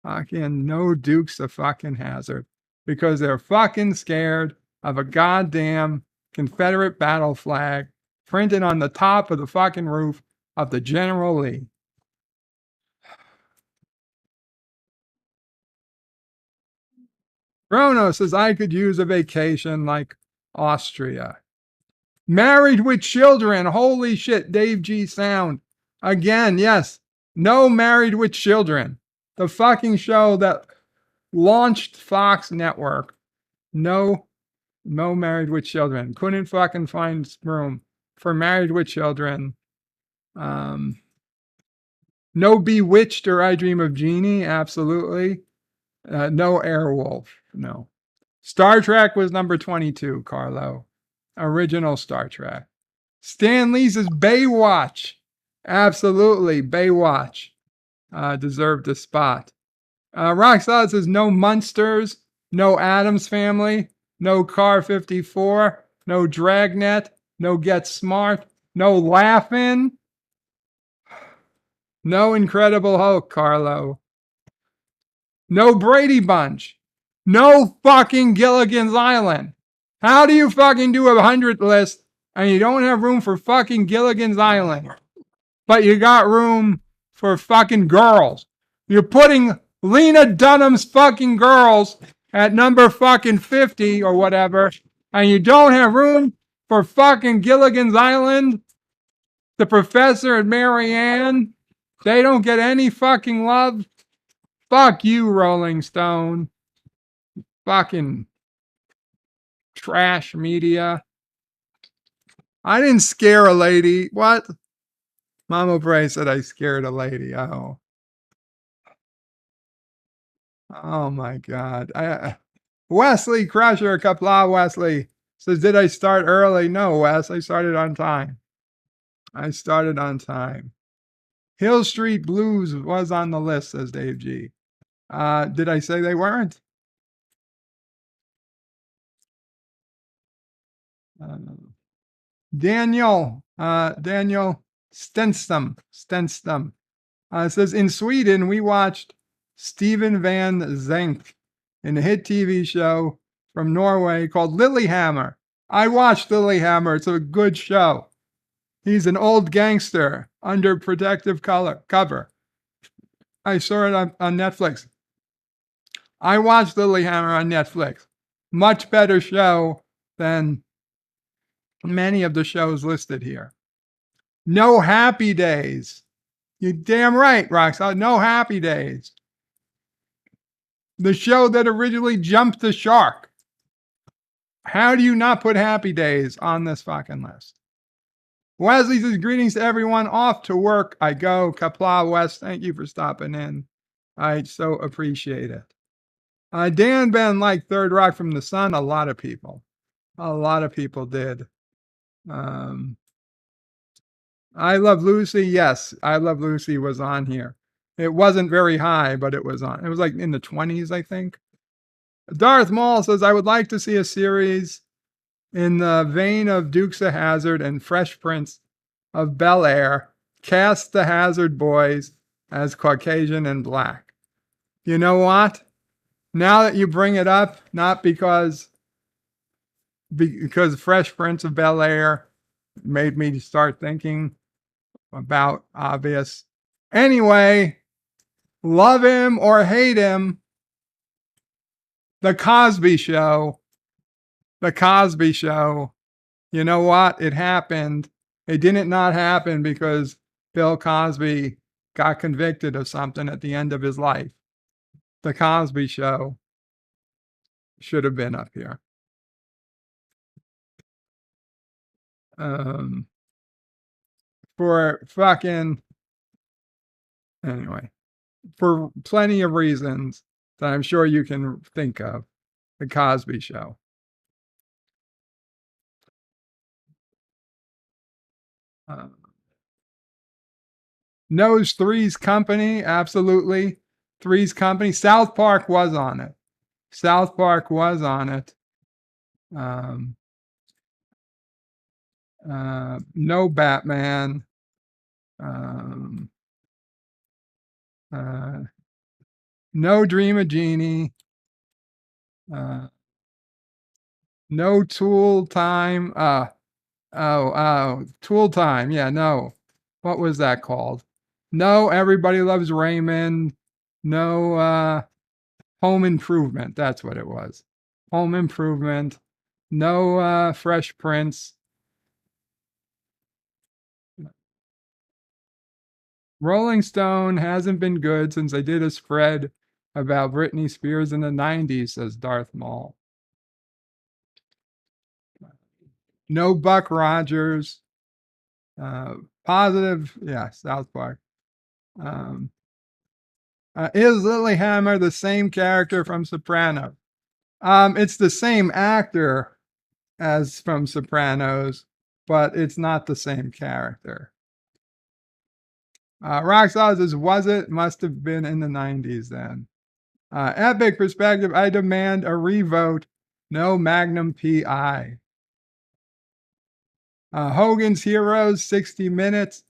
Fucking no Dukes of fucking Hazzard. Because they're fucking scared of a goddamn Confederate battle flag printed on the top of the fucking roof of the General Lee. Bruno says, I could use a vacation like Austria. Married with Children. Holy shit, Dave G. Sound. Again, yes. No Married with Children. The fucking show that launched Fox Network. No Married with Children. Couldn't fucking find room for Married with Children. No Bewitched or I Dream of Jeannie. Absolutely. No Airwolf. No. Star Trek was number 22, Carlo. Original Star Trek. Stan Lee's is Baywatch. Absolutely. Baywatch. Deserved a spot. Rock Solid says no Munsters, no Addams Family, no Car 54, no Dragnet, no Get Smart, no Laugh-In, no Incredible Hulk, Carlo. No Brady Bunch. No fucking Gilligan's Island. How do you fucking do a 100 list and you don't have room for fucking Gilligan's Island? But you got room for fucking Girls. You're putting Lena Dunham's fucking Girls at number fucking 50 or whatever, and you don't have room for fucking Gilligan's Island? The Professor and Mary Ann, they don't get any fucking love. Fuck you, Rolling Stone. Fucking trash media. I didn't scare a lady. What? Mama Bray said I scared a lady. Oh. Oh my God. Wesley Crusher, Qapla Wesley says, did I start early? No, Wes, I started on time. I started on time. Hill Street Blues was on the list, says Dave G. Did I say they weren't? Daniel Stenstam says, in Sweden, we watched Steven Van Zandt in a hit TV show from Norway called Lilyhammer. I watched Lilyhammer. It's a good show. He's an old gangster under protective cover. I saw it on Netflix. I watched Lilyhammer on Netflix. Much better show than many of the shows listed here. No Happy Days. You're damn right, Roxanne. No Happy Days. The show that originally jumped the shark. How do you not put Happy Days on this fucking list? Wesley says, greetings to everyone. Off to work I go. Qapla West, thank you for stopping in. I so appreciate it. Dan Ben liked Third Rock from the Sun. A lot of people did. I Love Lucy. Yes, I Love Lucy was on here. It wasn't very high, but it was on. It was like in the 20s, I think. Darth Maul says, I would like to see a series in the vein of Dukes of Hazzard and Fresh Prince of Bel-Air. Cast the Hazard boys as Caucasian and black. You know what? Now that you bring it up, not because Fresh Prince of Bel-Air made me start thinking about obvious. Anyway, love him or hate him, The Cosby Show. The Cosby Show. You know what? It happened. It didn't not happen because Bill Cosby got convicted of something at the end of his life. The Cosby Show should have been up here. For fucking, anyway, for plenty of reasons that I'm sure you can think of. The Cosby Show. Knows Three's Company, absolutely. Three's Company. South Park was on it. South Park was on it. No Batman. No Dream of Jeannie. No Tool Time. Tool Time. Yeah, no. What was that called? No Everybody Loves Raymond. No Home Improvement. That's what it was. Home Improvement. No Fresh Prince. Rolling Stone hasn't been good since they did a spread about Britney Spears in the 90s, says Darth Maul. No Buck Rogers. Positive, yeah, South Park. Is Lilyhammer the same character from Sopranos? It's the same actor as from Sopranos, but it's not the same character. Roxanne says, was it? Must have been in the 90s then. Epic Perspective, I demand a revote. No Magnum PI. Hogan's Heroes, 60 Minutes.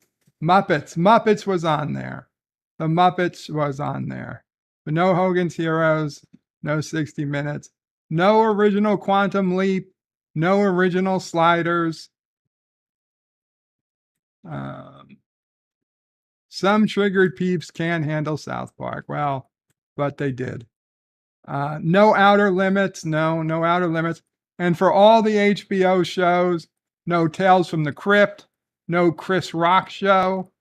Muppets was on there. The Muppets was on there. But no Hogan's Heroes, no 60 Minutes. No original Quantum Leap. No original Sliders. Some triggered peeps can't handle South Park. Well, but they did. No Outer Limits. No Outer Limits. And for all the HBO shows, no Tales from the Crypt. No Chris Rock Show.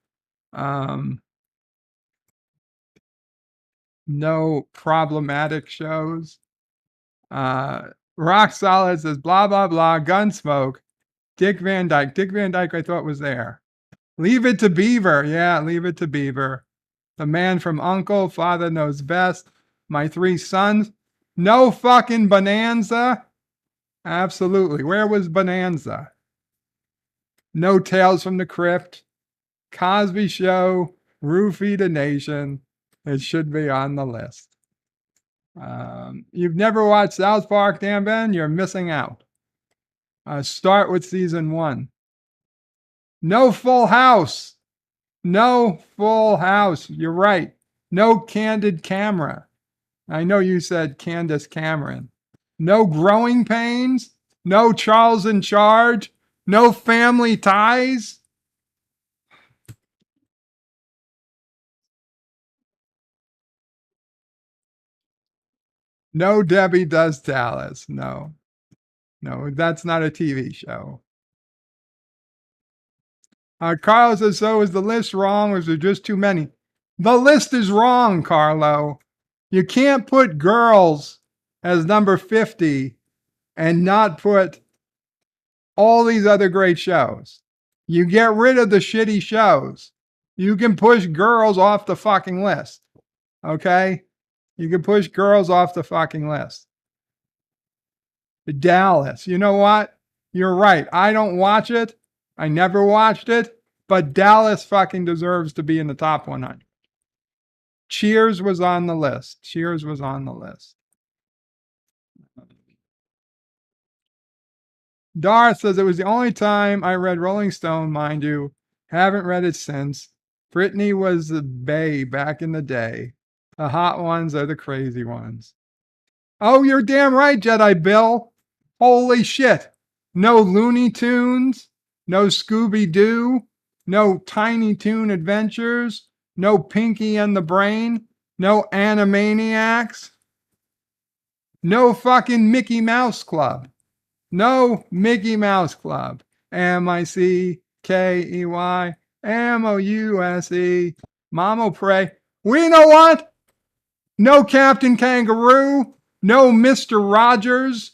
No problematic shows. Rock Solid says blah blah blah. Gunsmoke. Dick Van Dyke. Dick Van Dyke, I thought was there. Leave It to Beaver. Yeah, Leave It to Beaver. The Man from Uncle. Father Knows Best. My Three Sons. No fucking Bonanza. Absolutely. Where was Bonanza? No Tales from the Crypt. Cosby Show. Roofie the Nation. It should be on the list. You've never watched South Park, Dan Ben? You're missing out. Start with season 1. No Full House. No Full House. You're right. No Candid Camera. I know you said Candace Cameron. No Growing Pains. No Charles in Charge. No Family Ties. No Debbie Does Dallas. No. No, that's not a TV show. Carlo says, so is the list wrong or is there just too many? The list is wrong, Carlo. You can't put Girls as number 50 and not put all these other great shows. You get rid of the shitty shows. You can push Girls off the fucking list. Okay? You can push Girls off the fucking list. Dallas. You know what? You're right. I don't watch it. I never watched it. But Dallas fucking deserves to be in the top 100. Cheers was on the list. Cheers was on the list. Darth says it was the only time I read Rolling Stone, mind you. Haven't read it since. Britney was the bae back in the day. The hot ones are the crazy ones. Oh, you're damn right, Jedi Bill. Holy shit. No Looney Tunes. No Scooby-Doo. No Tiny Toon Adventures. No Pinky and the Brain. No Animaniacs. No fucking Mickey Mouse Club. No Mickey Mouse Club. MICKEY MOUSE. NephewOPrey. We know what? No Captain Kangaroo. No Mr. Rogers.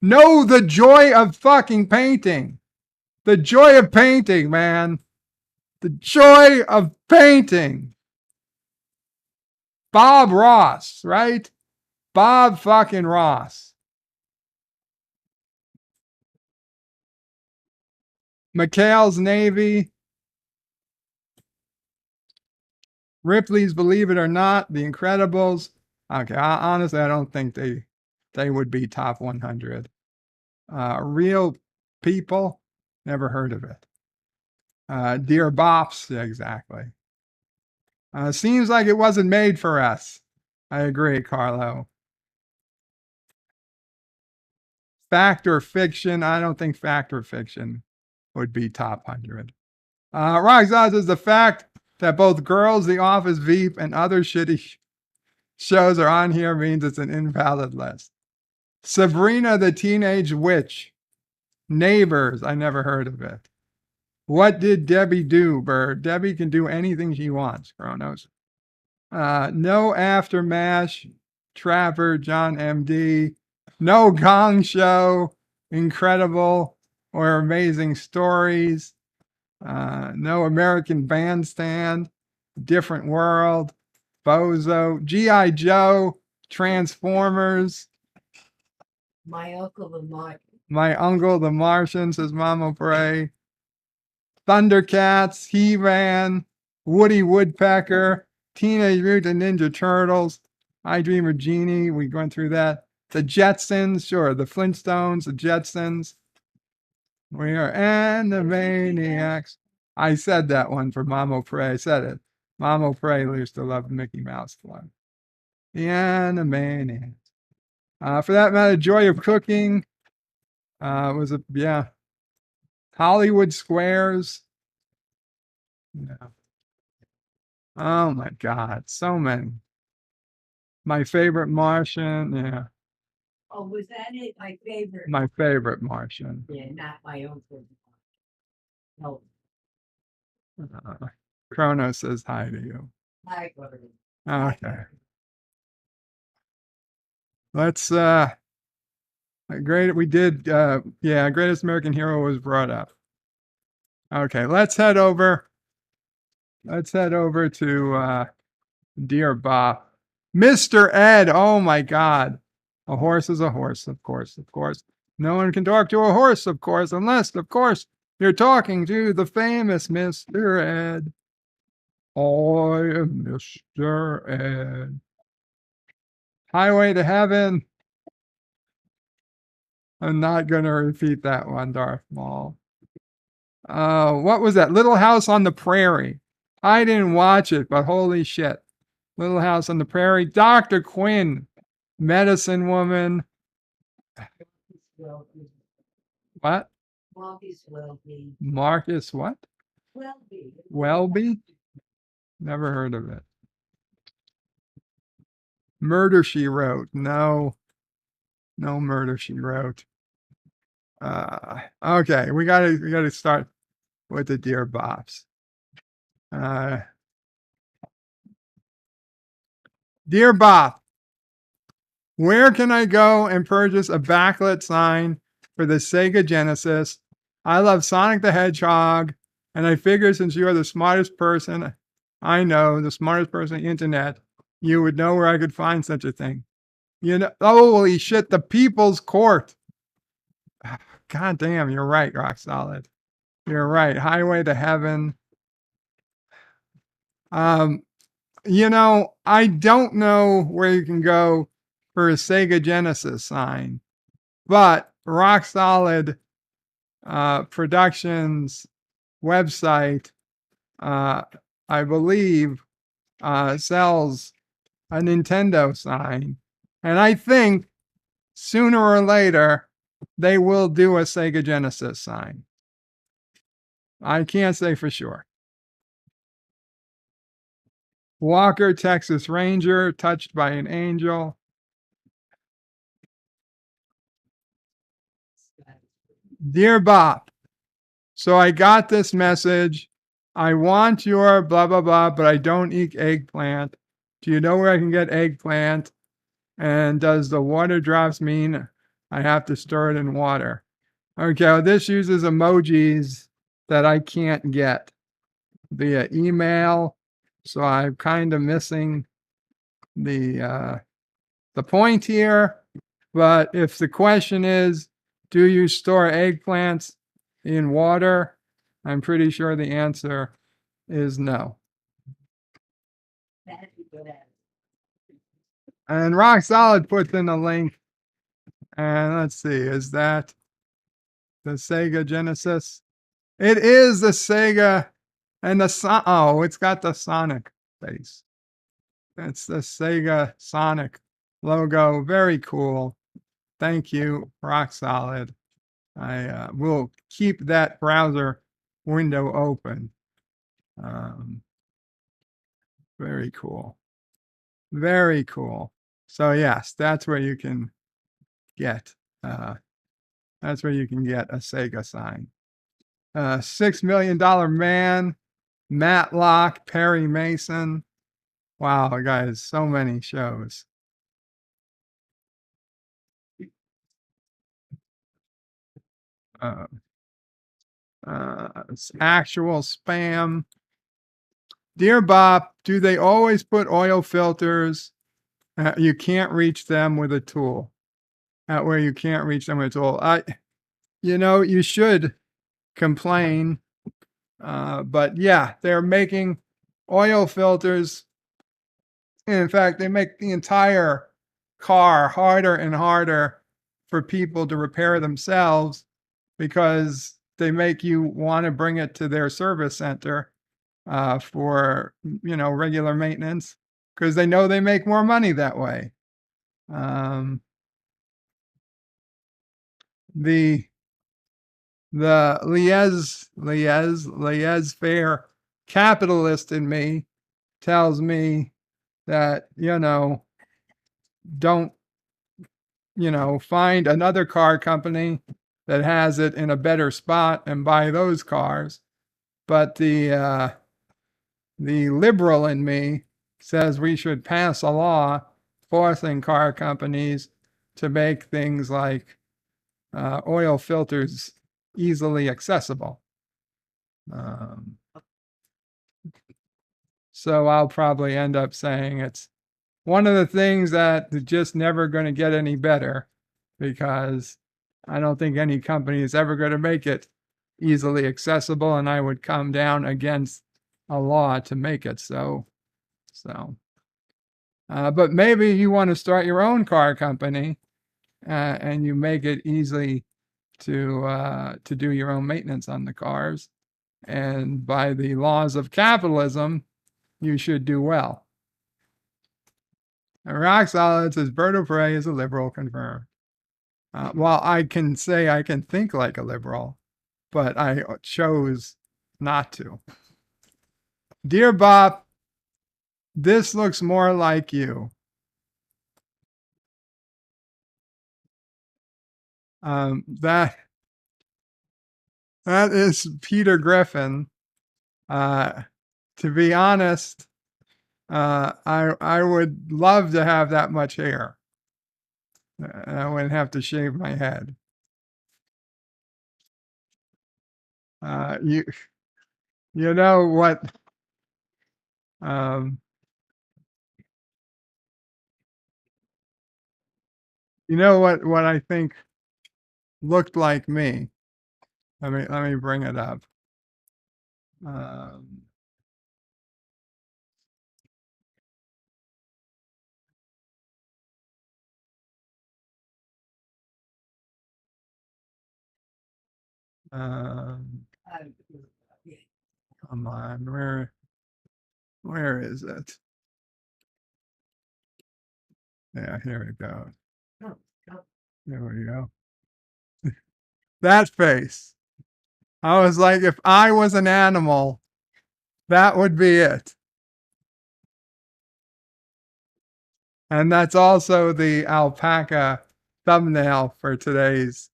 No The Joy of fucking Painting. The Joy of Painting, man. The Joy of Painting. Bob Ross, right? Bob fucking Ross. McHale's Navy. Ripley's Believe It or Not. The Incredibles. Okay, honestly, I don't think they would be top 100. Real People. Never heard of it. Dear Bops. Yeah, exactly. Seems like it wasn't made for us. I agree, Carlo. Fact or Fiction. I don't think Fact or Fiction would be top 100. Roxanne says the fact that both Girls, The Office, Veep, and other shitty shows are on here means it's an invalid list. Sabrina the Teenage Witch. Neighbors. I never heard of it. What did Debbie do, Bird? Debbie can do anything she wants, Kronos. No Aftermath. Trapper, John MD. No Gong Show. Incredible or Amazing Stories. No American Bandstand. Different World. Bozo. G.I. Joe. Transformers. My Uncle the Martian. My Uncle the Martian, says NephewOPrey. Thundercats. He-Man. Woody Woodpecker. Teenage Mutant Ninja Turtles. I Dream of Jeannie. We went through that. The Jetsons. Sure. The Flintstones. The Jetsons. We are Animaniacs. I said that one for NephewOPrey. I said it. NephewOPrey used to love Mickey Mouse Club. The Animaniacs. For that matter, Joy of Cooking. Was it? Yeah. Hollywood Squares. Yeah. Oh my God. So many. My Favorite Martian. Yeah. Oh, was that it? My favorite. My Favorite Martian. Yeah, not my own favorite. No. Kronos says hi to you. Hi, Gordon. Okay. Let's great we did yeah, Greatest American Hero was brought up. Okay, let's head over to Dear Bop. Mr. Ed, oh my god. A horse is a horse, of course, of course. No one can talk to a horse, of course, unless, of course, you're talking to the famous Mr. Ed. I am Mr. Ed. Highway to Heaven. I'm not going to repeat that one, Darth Maul. What was that? Little House on the Prairie. I didn't watch it, but holy shit. Little House on the Prairie. Dr. Quinn. Medicine Woman. What? Marcus Welby. Marcus what? Welby. Welby? Never heard of it. Murder, She Wrote. No. No Murder, She Wrote. Okay, we gotta start with the Dear Bops. Dear Bop, where can I go and purchase a backlit sign for the Sega Genesis? I love Sonic the Hedgehog, and I figure since you are the smartest person I know, the smartest person on the internet, you would know where I could find such a thing. You know, holy shit, the People's Court. God damn, you're right, Rock Solid. You're right. Highway to Heaven. You know, I don't know where you can go for a Sega Genesis sign, but Rock Solid Productions website, I believe, sells a Nintendo sign, and I think sooner or later they will do a Sega Genesis sign. I can't say for sure. Walker, Texas Ranger, Touched by an Angel. Dear Bob, so I got this message. I want your blah, blah, blah, but I don't eat eggplant. Do you know where I can get eggplant? And does the water drops mean I have to stir it in water? Okay, well, this uses emojis that I can't get via email. So I'm kind of missing the point here. But if the question is, do you store eggplants in water? I'm pretty sure the answer is no. And Rock Solid puts in a link. And let's see, is that the Sega Genesis? It is the Sega and oh, it's got the Sonic face. That's the Sega Sonic logo. Very cool. Thank you, Rock Solid. I will keep that browser window open. Very cool. Very cool. So yes, that's where you can get a Sega sign. $6 Million Man, Matlock, Perry Mason. Wow, guys, so many shows. It's actual spam. Dear Bob, do they always put oil filters? You can't reach them with a tool. At where you can't reach them with a tool. You should complain. But yeah, they're making oil filters. In fact, they make the entire car harder and harder for people to repair themselves because they make you want to bring it to their service center for regular maintenance because they know they make more money that way. The laissez-faire capitalist in me tells me that don't find another car company that has it in a better spot and buy those cars. But the liberal in me says we should pass a law forcing car companies to make things like oil filters easily accessible. So I'll probably end up saying it's one of the things that is just never going to get any better, because I don't think any company is ever going to make it easily accessible, and I would come down against a law to make it so. But maybe you want to start your own car company, and you make it easy to do your own maintenance on the cars. And by the laws of capitalism, you should do well. And Rock Solid says Wordle is a liberal, confirmed. Well, I can say I can think like a liberal, but I chose not to. Dear Bop, this looks more like you. That is Peter Griffin. To be honest, I would love to have that much hair. I wouldn't have to shave my head. You know what? You know what I think looked like me. Let me bring it up. Come on, where is it? Yeah, here we go. There we go. That face. I was like, if I was an animal, that would be it. And that's also the alpaca thumbnail for today's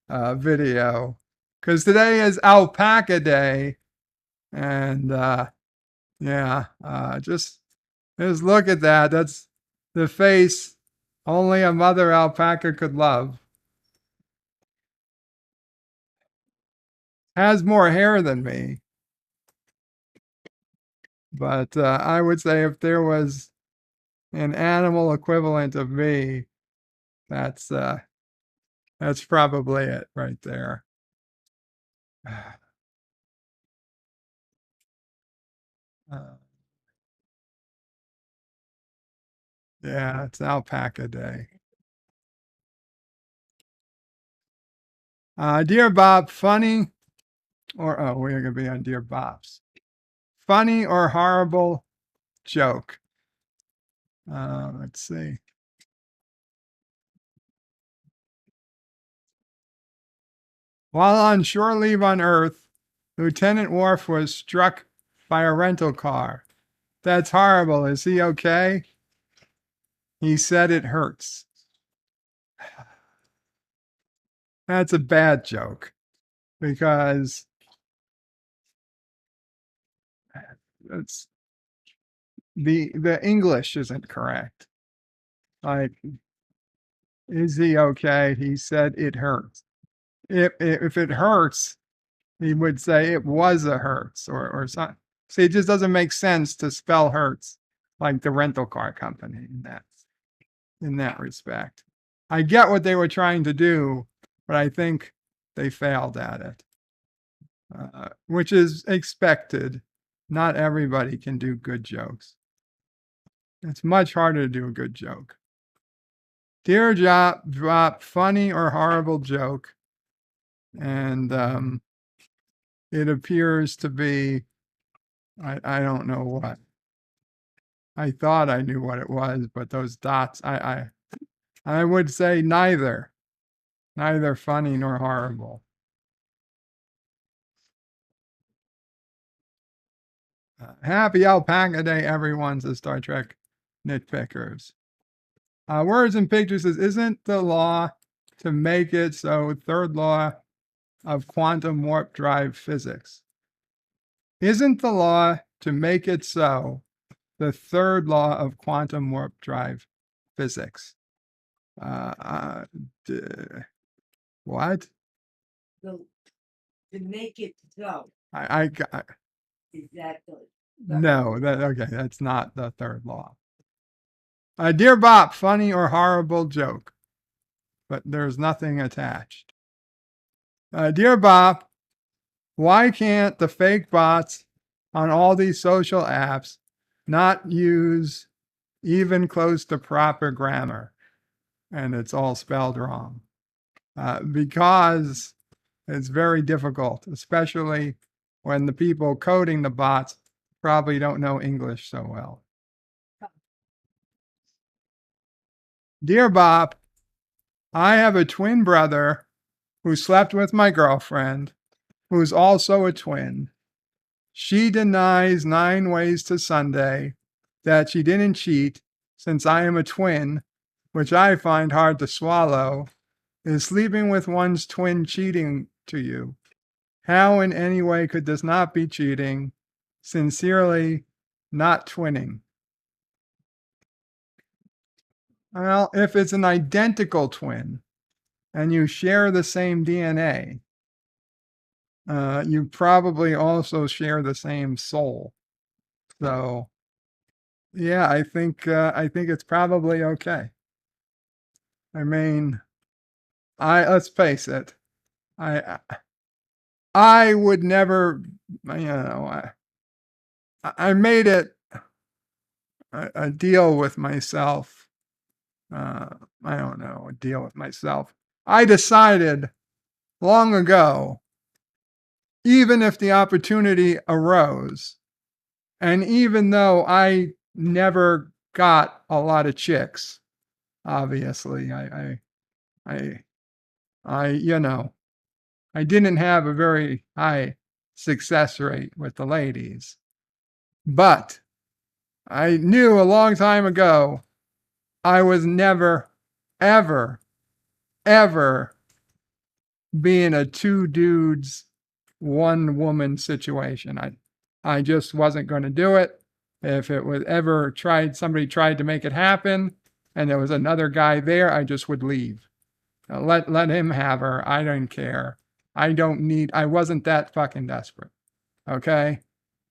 video, because today is Alpaca Day. And yeah, just look at that. That's the face only a mother alpaca could love. Has more hair than me. But I would say if there was an animal equivalent of me, that's probably it right there. Yeah, it's Alpaca Day. Dear Bob, funny or we're gonna be on Dear Bops. Funny or horrible joke? Let's see. While on shore leave on Earth, Lieutenant Worf was struck by a rental car. That's horrible. Is he okay? He said it hurts. That's a bad joke, because it's the English isn't correct. Like, is he okay? He said it hurts. If it hurts, he would say it was a hurts or something. See, it just doesn't make sense to spell hurts like the rental car company in that respect. I get what they were trying to do, but I think they failed at it, which is expected. Not everybody can do good jokes. It's much harder to do a good joke. Dear Drop, funny or horrible joke. And it appears to be, I don't know what. I thought I knew what it was, but those dots, I would say neither funny nor horrible. Happy Alpaca Day, everyone, says Star Trek Nitpickers. Words and Pictures says, isn't the law to make it so? Third law of quantum warp drive physics. Isn't the law to make it so the third law of quantum warp drive physics. What? To make it so. I Exactly. no, okay, that's not the third law. Dear Bop, funny or horrible joke, but there's nothing attached. Dear Bop, why can't the fake bots on all these social apps not use even close to proper grammar? And it's all spelled wrong. Because it's very difficult, especially when the people coding the bots probably don't know English so well. Dear Bob, I have a twin brother who slept with my girlfriend, who's also a twin. She denies 9 ways to Sunday that she didn't cheat since I am a twin, which I find hard to swallow. Is sleeping with one's twin cheating to you? How in any way could this not be cheating? Sincerely, not twinning. Well, if it's an identical twin and you share the same DNA, you probably also share the same soul. So, yeah, I think it's probably okay. I mean, let's face it, I would never, I made it a deal with myself. I don't know, a deal with myself. I decided long ago, even if the opportunity arose, and even though I never got a lot of chicks, obviously, I didn't have a very high success rate with the ladies, but I knew a long time ago I was never, ever, ever being a 2 dudes, 1 woman situation. I just wasn't going to do it. If it was ever somebody tried to make it happen and there was another guy there, I just would leave. Let him have her. I don't care. I wasn't that fucking desperate. Okay?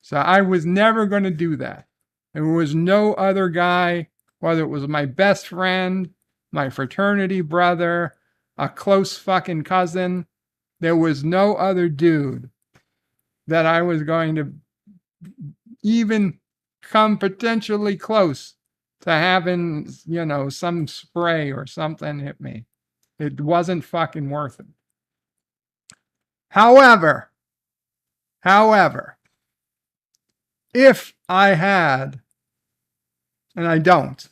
So I was never going to do that. There was no other guy, whether it was my best friend, my fraternity brother, a close fucking cousin, there was no other dude that I was going to even come potentially close to having, some spray or something hit me. It wasn't fucking worth it. However, if I had, and I don't,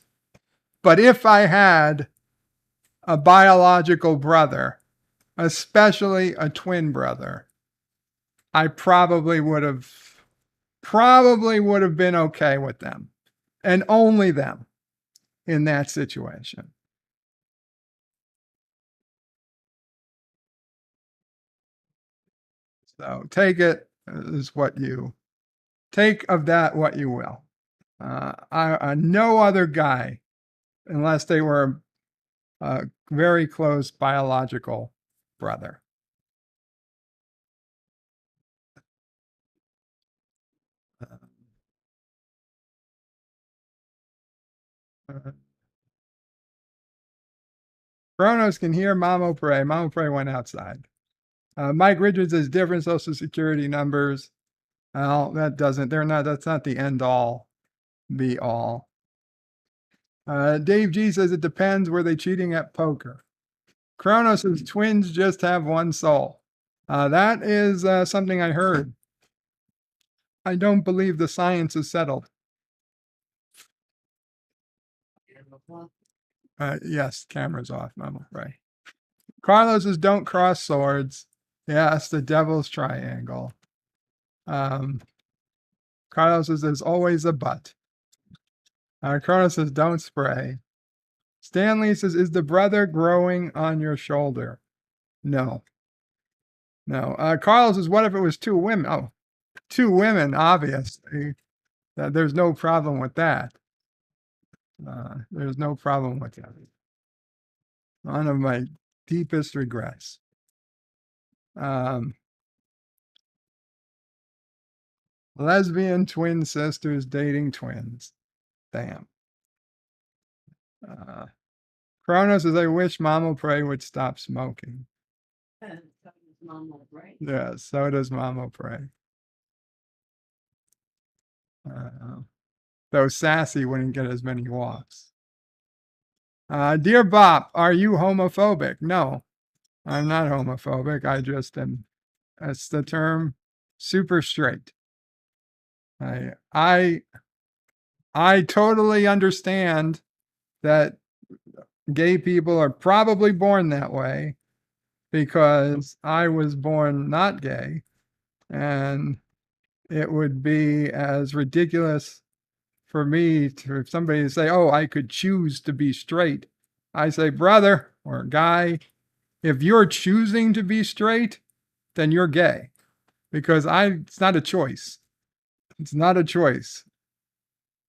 but if I had a biological brother, especially a twin brother, I probably would have been okay with them, and only them in that situation. So take of that what you will. No other guy, unless they were a very close biological brother. Kronos can hear NephewOPrey. NephewOPrey went outside. Mike Richards has different social security numbers. Well, that's not the end all, be all. Dave G says it depends. Were they cheating at poker? Kronos says twins just have 1 soul. That is something I heard. I don't believe the science is settled. Yes, camera's off, NephewOPrey. Carlos says don't cross swords. Yes, the devil's triangle. Carlos says there's always a but. Carlos says don't spray. Stanley says, is the brother growing on your shoulder? No. Carlos says, what if it was 2 women? Oh, 2 women, obviously. There's no problem with that. There's no problem with that. One of my deepest regrets. Lesbian twin sisters dating twins. Damn. Kronos says, I wish NephewOPrey would stop smoking. Yeah, so does NephewOPrey. Though Sassy wouldn't get as many walks. Dear Bop, are you homophobic? No, I'm not homophobic. I just am, that's the term, super straight. I totally understand that gay people are probably born that way because I was born not gay, and it would be as ridiculous for me for somebody to say, oh, I could choose to be straight. I say, brother or guy, if you're choosing to be straight, then you're gay, because it's not a choice. It's not a choice.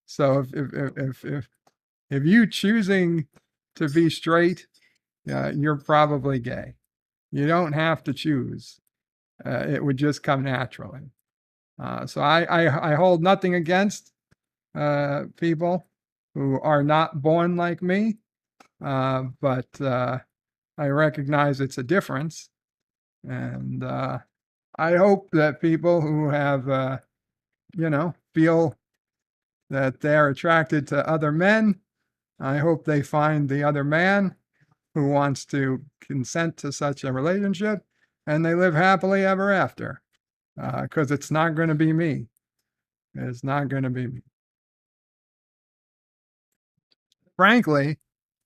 So if you choosing to be straight, you're probably gay. You don't have to choose. It would just come naturally. So I hold nothing against people who are not born like me, but I recognize it's a difference. And I hope that people who have, feel that they're attracted to other men, I hope they find the other man who wants to consent to such a relationship, and they live happily ever after, because it's not going to be me. It's not going to be me. Frankly,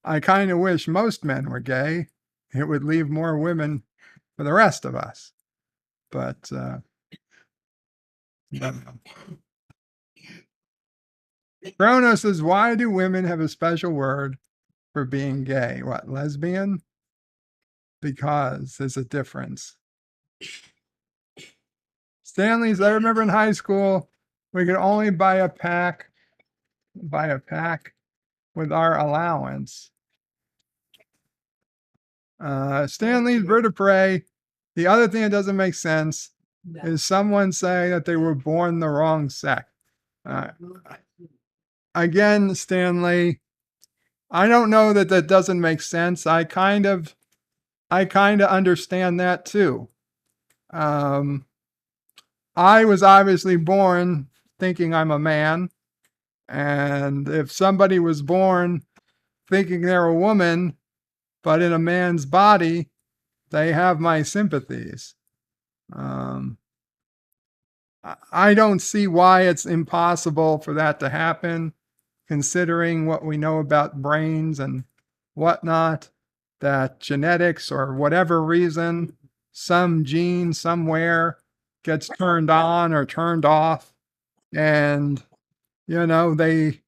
I kind of wish most men were gay. It would leave more women for the rest of us. But Kronos says, why do women have a special word for being gay? What, lesbian? Because there's a difference. Stanley's, I remember in high school, we could only buy a pack with our allowance. Stanley's vertebrae. The other thing that doesn't make sense is someone saying that they were born the wrong sex. Again, Stanley, I don't know that doesn't make sense. I kind of understand that too. I was obviously born thinking I'm a man, and if somebody was born thinking they're a woman, but in a man's body, they have my sympathies. I don't see why it's impossible for that to happen, considering what we know about brains and whatnot, that genetics or whatever reason, some gene somewhere gets turned on or turned off, and they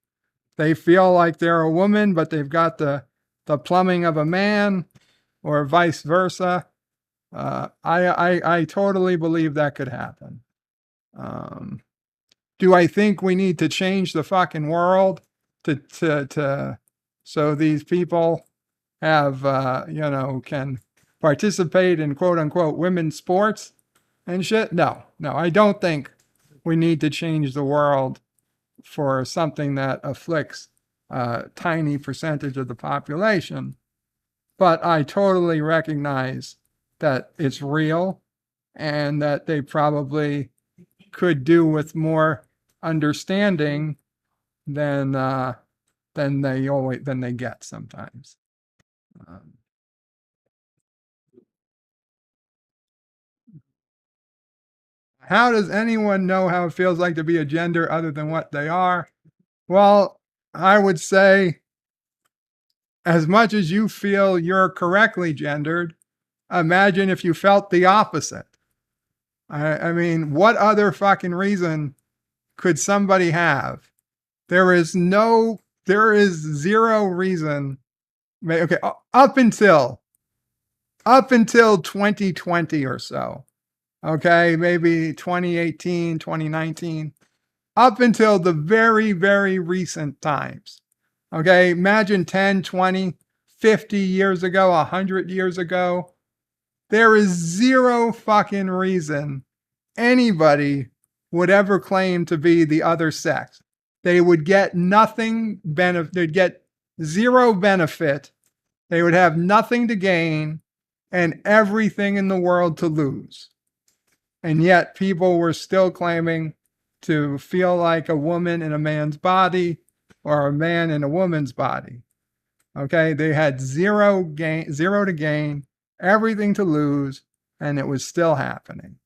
feel like they're a woman, but they've got the plumbing of a man, or vice versa. I totally believe that could happen. Do I think we need to change the fucking world to so these people have can participate in quote unquote women's sports and shit? No, I don't think we need to change the world for something that afflicts a tiny percentage of the population. But I totally recognize that it's real, and that they probably could do with more understanding than they get sometimes. How does anyone know how it feels like to be a gender other than what they are? Well, I would say, as much as you feel you're correctly gendered, imagine if you felt the opposite. I mean, what other fucking reason could somebody have? There is zero reason. Okay, up until 2020 or so. Okay, maybe 2018, 2019. up until the very, very recent times. Okay, imagine 10, 20, 50 years ago, 100 years ago. There is zero fucking reason anybody would ever claim to be the other sex. They would get nothing benefit, they'd get zero benefit. They would have nothing to gain and everything in the world to lose. And yet people were still claiming to feel like a woman in a man's body or a man in a woman's body. Okay, they had zero to gain, everything to lose, and it was still happening.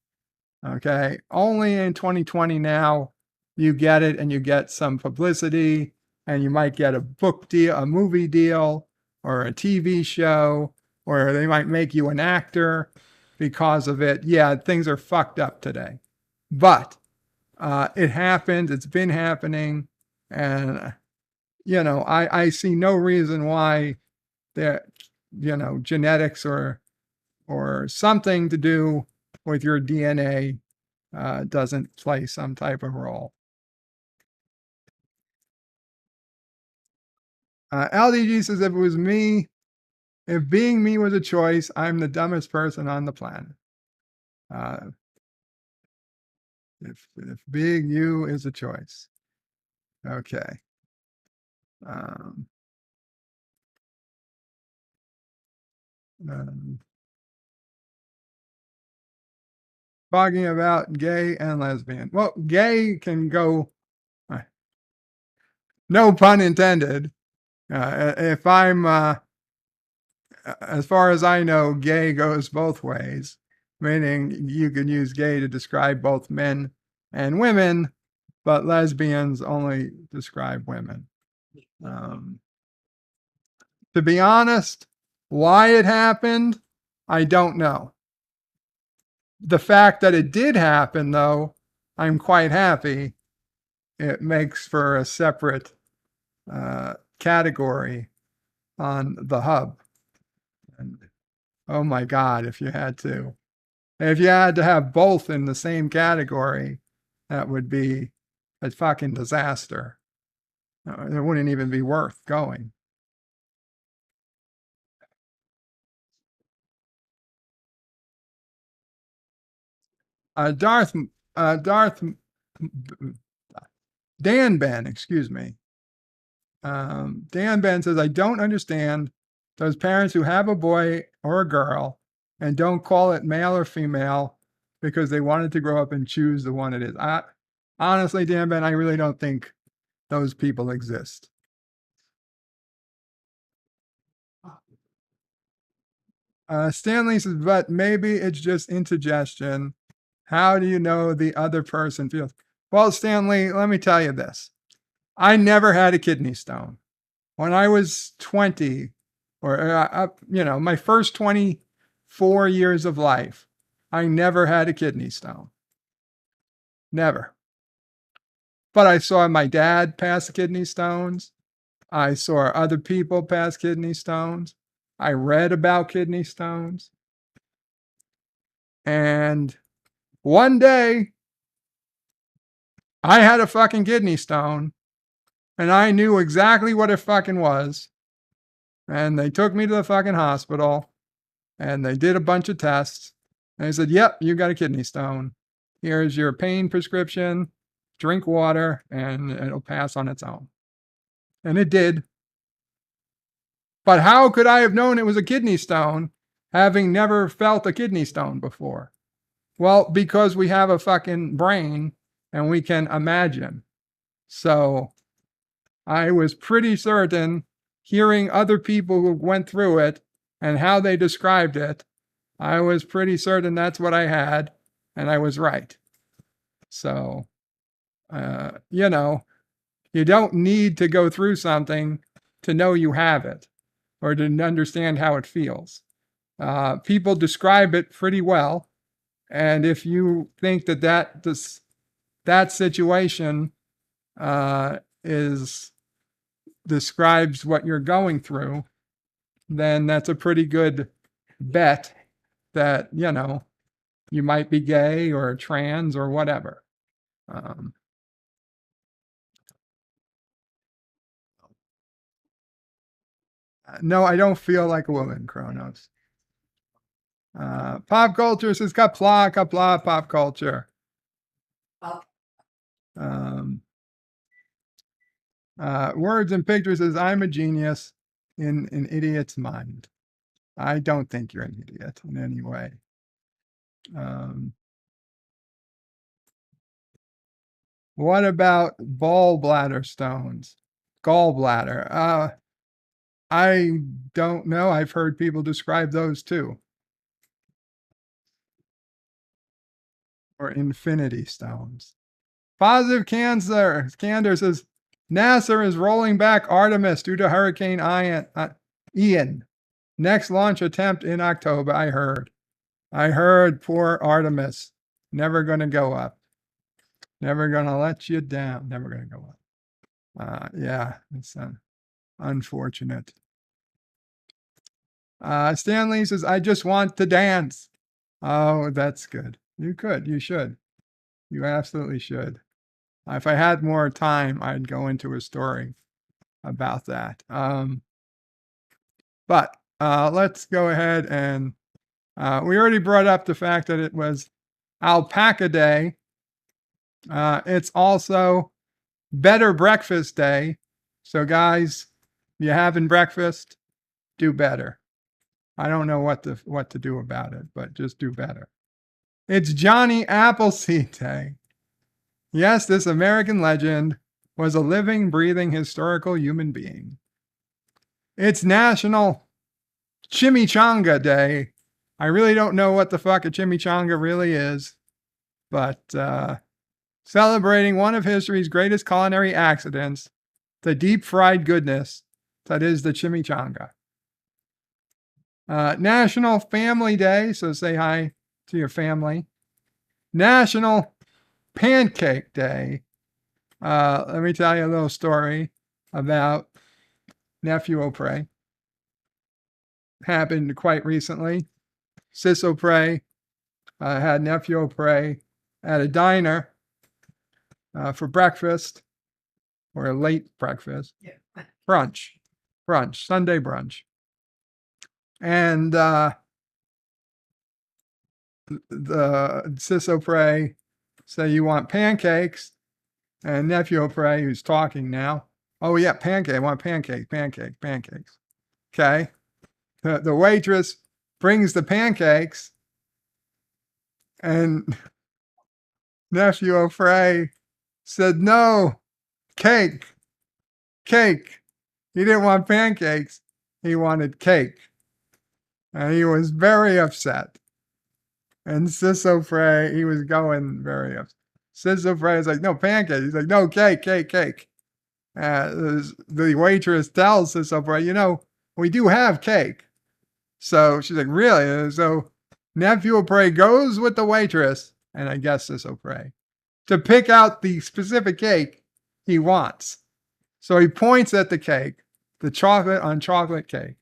Okay, only in 2020 now you get it, and you get some publicity, and you might get a book deal, a movie deal, or a TV show, or they might make you an actor because of it. Yeah, things are fucked up today, but it happened. It's been happening, and I see no reason why that genetics or something to do with your DNA doesn't play some type of role. LDG says, if it was me, if being me was a choice, I'm the dumbest person on the planet. If being you is a choice. Okay. Talking about gay and lesbian. Well, gay can go, no pun intended. If I'm, as far as I know, gay goes both ways, meaning you can use gay to describe both men and women, but lesbians only describe women. To be honest, why it happened, I don't know. The fact that it did happen, though, I'm quite happy. It makes for a separate category on the hub. And oh my God, if you had to have both in the same category, that would be a fucking disaster. It wouldn't even be worth going. Dan Ben, excuse me. Dan Ben says, I don't understand those parents who have a boy or a girl and don't call it male or female because they wanted to grow up and choose the one it is. Honestly, Dan Ben, I really don't think those people exist. Stanley says, but maybe it's just indigestion. How do you know the other person feels? Well, Stanley, let me tell you this. I never had a kidney stone. When I was 20, or, my first 24 years of life, I never had a kidney stone. Never. But I saw my dad pass kidney stones. I saw other people pass kidney stones. I read about kidney stones. And one day, I had a fucking kidney stone, and I knew exactly what it fucking was. And they took me to the fucking hospital, and they did a bunch of tests. And they said, yep, you got a kidney stone. Here's your pain prescription. Drink water, and it'll pass on its own. And it did. But how could I have known it was a kidney stone, having never felt a kidney stone before? Well, because we have a fucking brain, and we can imagine. So I was pretty certain, hearing other people who went through it and how they described it, I was pretty certain that's what I had, and I was right. So, you don't need to go through something to know you have it or to understand how it feels. People describe it pretty well, and if you think that situation describes what you're going through, then that's a pretty good bet that, you might be gay or trans or whatever. No, I don't feel like a woman, Kronos. Pop culture says Qapla, Qapla, pop culture. Words and pictures says I'm a genius in an idiot's mind. I don't think you're an idiot in any way. What about gallbladder stones? Gallbladder. I don't know. I've heard people describe those too. Or infinity stones. Positive Candor says NASA is rolling back Artemis due to Hurricane Ian. Next launch attempt in October. I heard poor Artemis. Never going to go up. Never going to let you down. Never going to go up. Yeah, it's unfortunate. Stanley says, I just want to dance. Oh, that's good. You could. You should. You absolutely should. If I had more time, I'd go into a story about that. But let's go ahead and we already brought up the fact that it was Alpaca Day. It's also Better Breakfast Day. So guys, if you're having breakfast, do better. I don't know what to do about it, but just do better. It's Johnny Appleseed Day. Yes, this American legend was a living, breathing, historical human being. It's National Chimichanga Day. I really don't know what the fuck a chimichanga really is, but celebrating one of history's greatest culinary accidents, the deep-fried goodness that is the chimichanga. National Family Day, so say hi to your family. National Pancake Day. Let me tell you a little story about NephewOPrey. Happened quite recently. OPrey had NephewOPrey at a diner for breakfast, or a late breakfast. Brunch, Sunday brunch. And the OPrey say, you want pancakes? And NephewOPrey, who's talking now, oh yeah, pancake, I want pancakes. Okay. The waitress brings the pancakes, and NephewOPrey said, no, cake. He didn't want pancakes, he wanted cake. And he was very upset. And OPrey, he was going very upset. OPrey is like, no, pancake. He's like, no, cake. The waitress tells OPrey, we do have cake. So she's like, really? So NephewOPrey goes with the waitress, and I guess OPrey, to pick out the specific cake he wants. So he points at the cake, the chocolate on chocolate cake,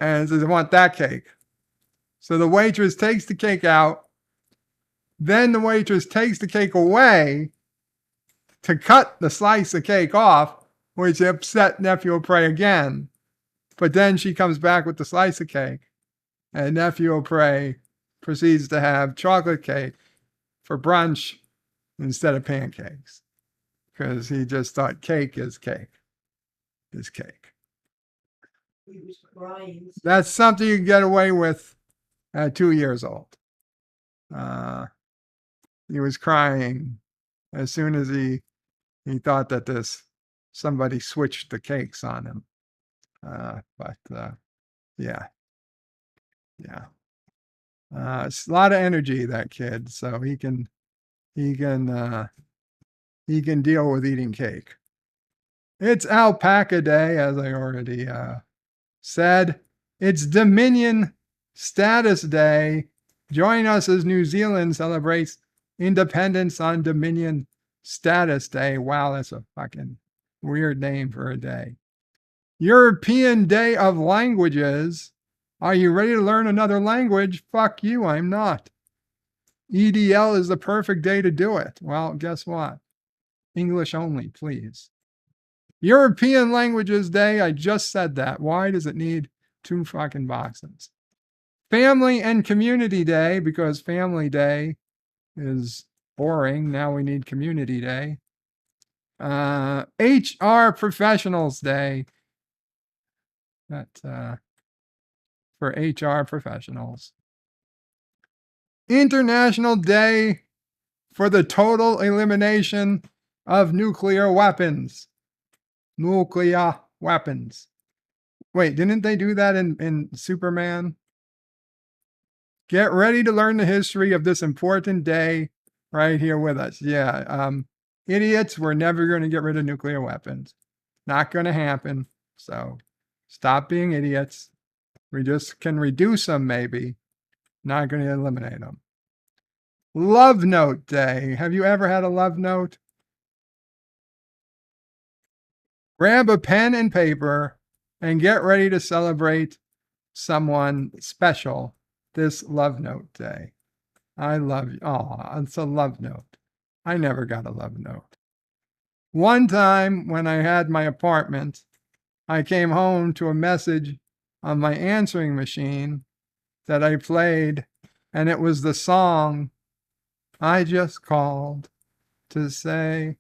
and says, I want that cake. So the waitress takes the cake out. Then the waitress takes the cake away to cut the slice of cake off, which upset NephewOPrey again. But then she comes back with the slice of cake, and NephewOPrey proceeds to have chocolate cake for brunch instead of pancakes, because he just thought cake is cake. That's something you can get away with at 2 years old. He was crying as soon as he thought that somebody switched the cakes on him. Yeah. It's a lot of energy, that kid, so he can deal with eating cake. It's Alpaca Day, as I already said. It's Dominion Status Day. Join us as New Zealand celebrates independence on Dominion Status Day. Wow, that's a fucking weird name for a day. European Day of Languages. Are you ready to learn another language? Fuck you, I'm not. EDL is the perfect day to do it. Well, guess what? English only, please. European Languages Day. I just said that. Why does it need 2 fucking boxes? Family and Community Day, because Family Day is boring. Now we need Community Day. HR Professionals Day. That's for HR professionals. International Day for the total elimination of nuclear weapons. Nuclear weapons. Wait, didn't they do that in Superman? Get ready to learn the history of this important day right here with us. Yeah, idiots, we're never going to get rid of nuclear weapons. Not going to happen. So stop being idiots. We just can reduce them, maybe. Not going to eliminate them. Love Note Day. Have you ever had a love note? Grab a pen and paper and get ready to celebrate someone special this Love Note Day. I love you. Oh, it's a love note. I never got a love note. One time when I had my apartment, I came home to a message on my answering machine that I played, and it was the song I just called to say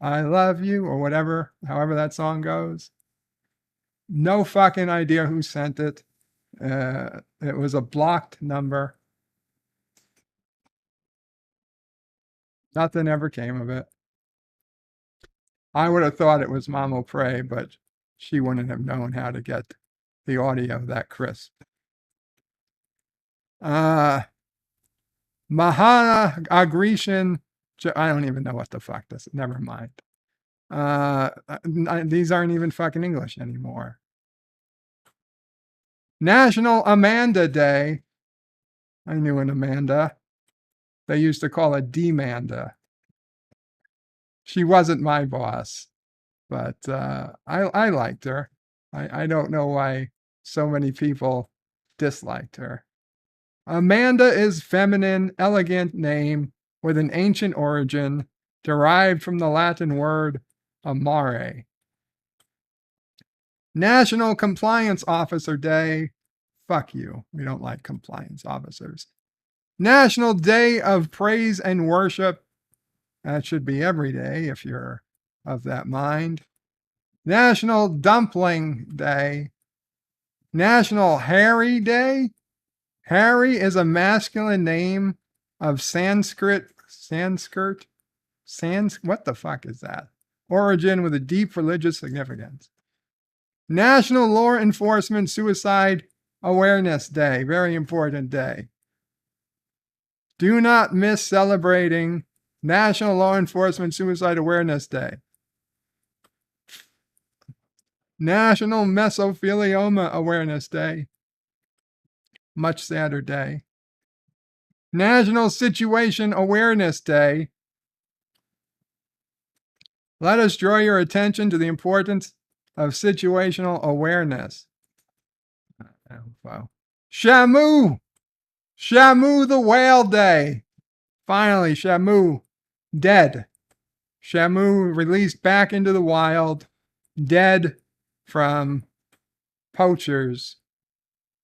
I love you, or whatever, however that song goes. No fucking idea who sent it. It was a blocked number. Nothing ever came of it. I would have thought it was NephewOPrey, but she wouldn't have known how to get the audio that crisp. Mahana Agression. I don't even know what the fuck this is. Never mind. These aren't even fucking English anymore. National Amanda Day. I knew an Amanda. They used to call it Demanda. She wasn't my boss, but I liked her. I don't know why so many people disliked her. Amanda is feminine, elegant name with an ancient origin derived from the Latin word amare. National Compliance Officer Day. Fuck you. We don't like compliance officers. National Day of Praise and Worship. That should be every day if you're of that mind. National Dumpling Day. National Hairy Day. Hairy is a masculine name of Sanskrit. What the fuck is that? Origin with a deep religious significance. National Law Enforcement Suicide Awareness Day. Very important day. Do not miss celebrating National Law Enforcement Suicide Awareness Day. National Mesothelioma Awareness Day. Much sadder day. National Situation Awareness Day. Let us draw your attention to the importance of situational awareness. Wow. Shamu! Shamu the Whale Day. Finally, Shamu dead. Shamu released back into the wild, dead from poachers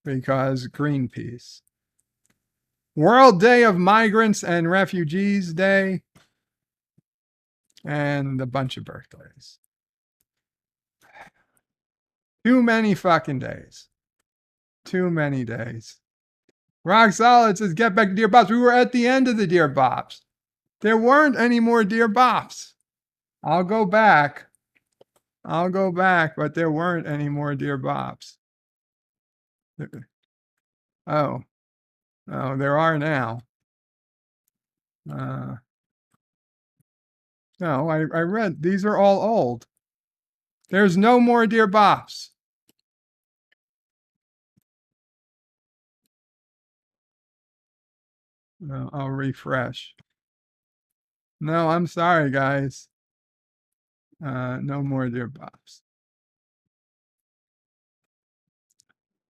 because Greenpeace. World Day of Migrants and Refugees Day. And a bunch of birthdays. Too many fucking days. Too many days. Rock Solid says, get back to Dear Bops. We were at the end of the Dear Bops. There weren't any more Dear Bops. I'll go back, but there weren't any more Dear Bops. Oh, there are now. No, I read, these are all old. There's no more Dear Bops. I'll refresh. No, I'm sorry, guys. No more Dear Bops.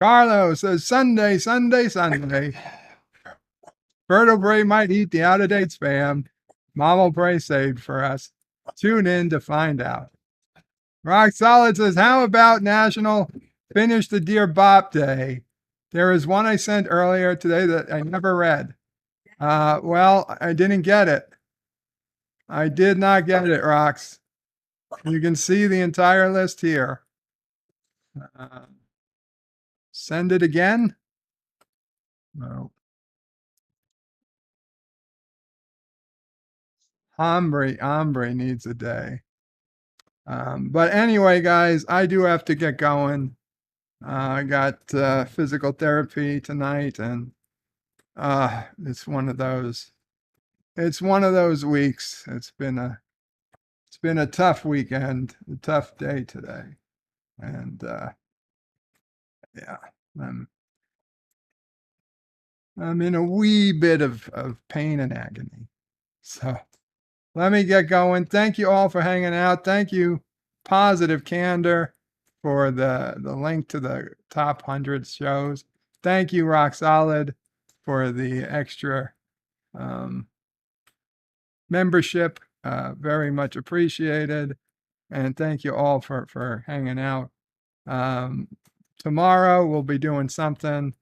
Carlos says, Sunday. NephewOPrey might eat the out-of-date spam NephewOPrey saved for us. Tune in to find out. Rock Solid says, how about National Finish the Dear Bop Day? There is one I sent earlier today that I never read. Well, I didn't get it. I did not get it, Rox. You can see the entire list here. Send it again? No. Hombre needs a day. But anyway, guys, I do have to get going. I got physical therapy tonight, and it's one of those weeks. It's been a tough weekend, a tough day today, and yeah, I'm in a wee bit of pain and agony. So let me get going. Thank you all for hanging out. Thank you, Positive Candor, for the link to the top 100 shows. Thank you, Rock Solid, for the extra membership. Very much appreciated. And thank you all for hanging out. Tomorrow we'll be doing something.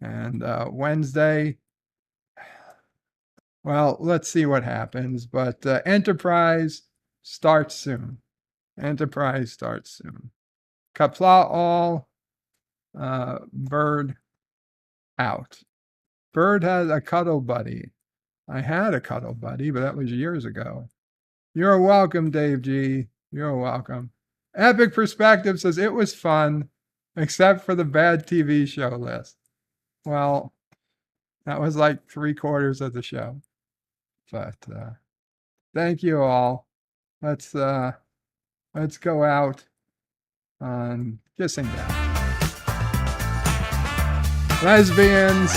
And Wednesday, well, let's see what happens. But Enterprise starts soon. Enterprise starts soon. Qapla all. Bird out. Bird has a cuddle buddy. I had a cuddle buddy, but that was years ago. You're welcome, Dave G. You're welcome. Epic Perspective says it was fun, except for the bad TV show list. Well, that was like 3/4 of the show. But thank you all. Let's go out on kissing down. Lesbians.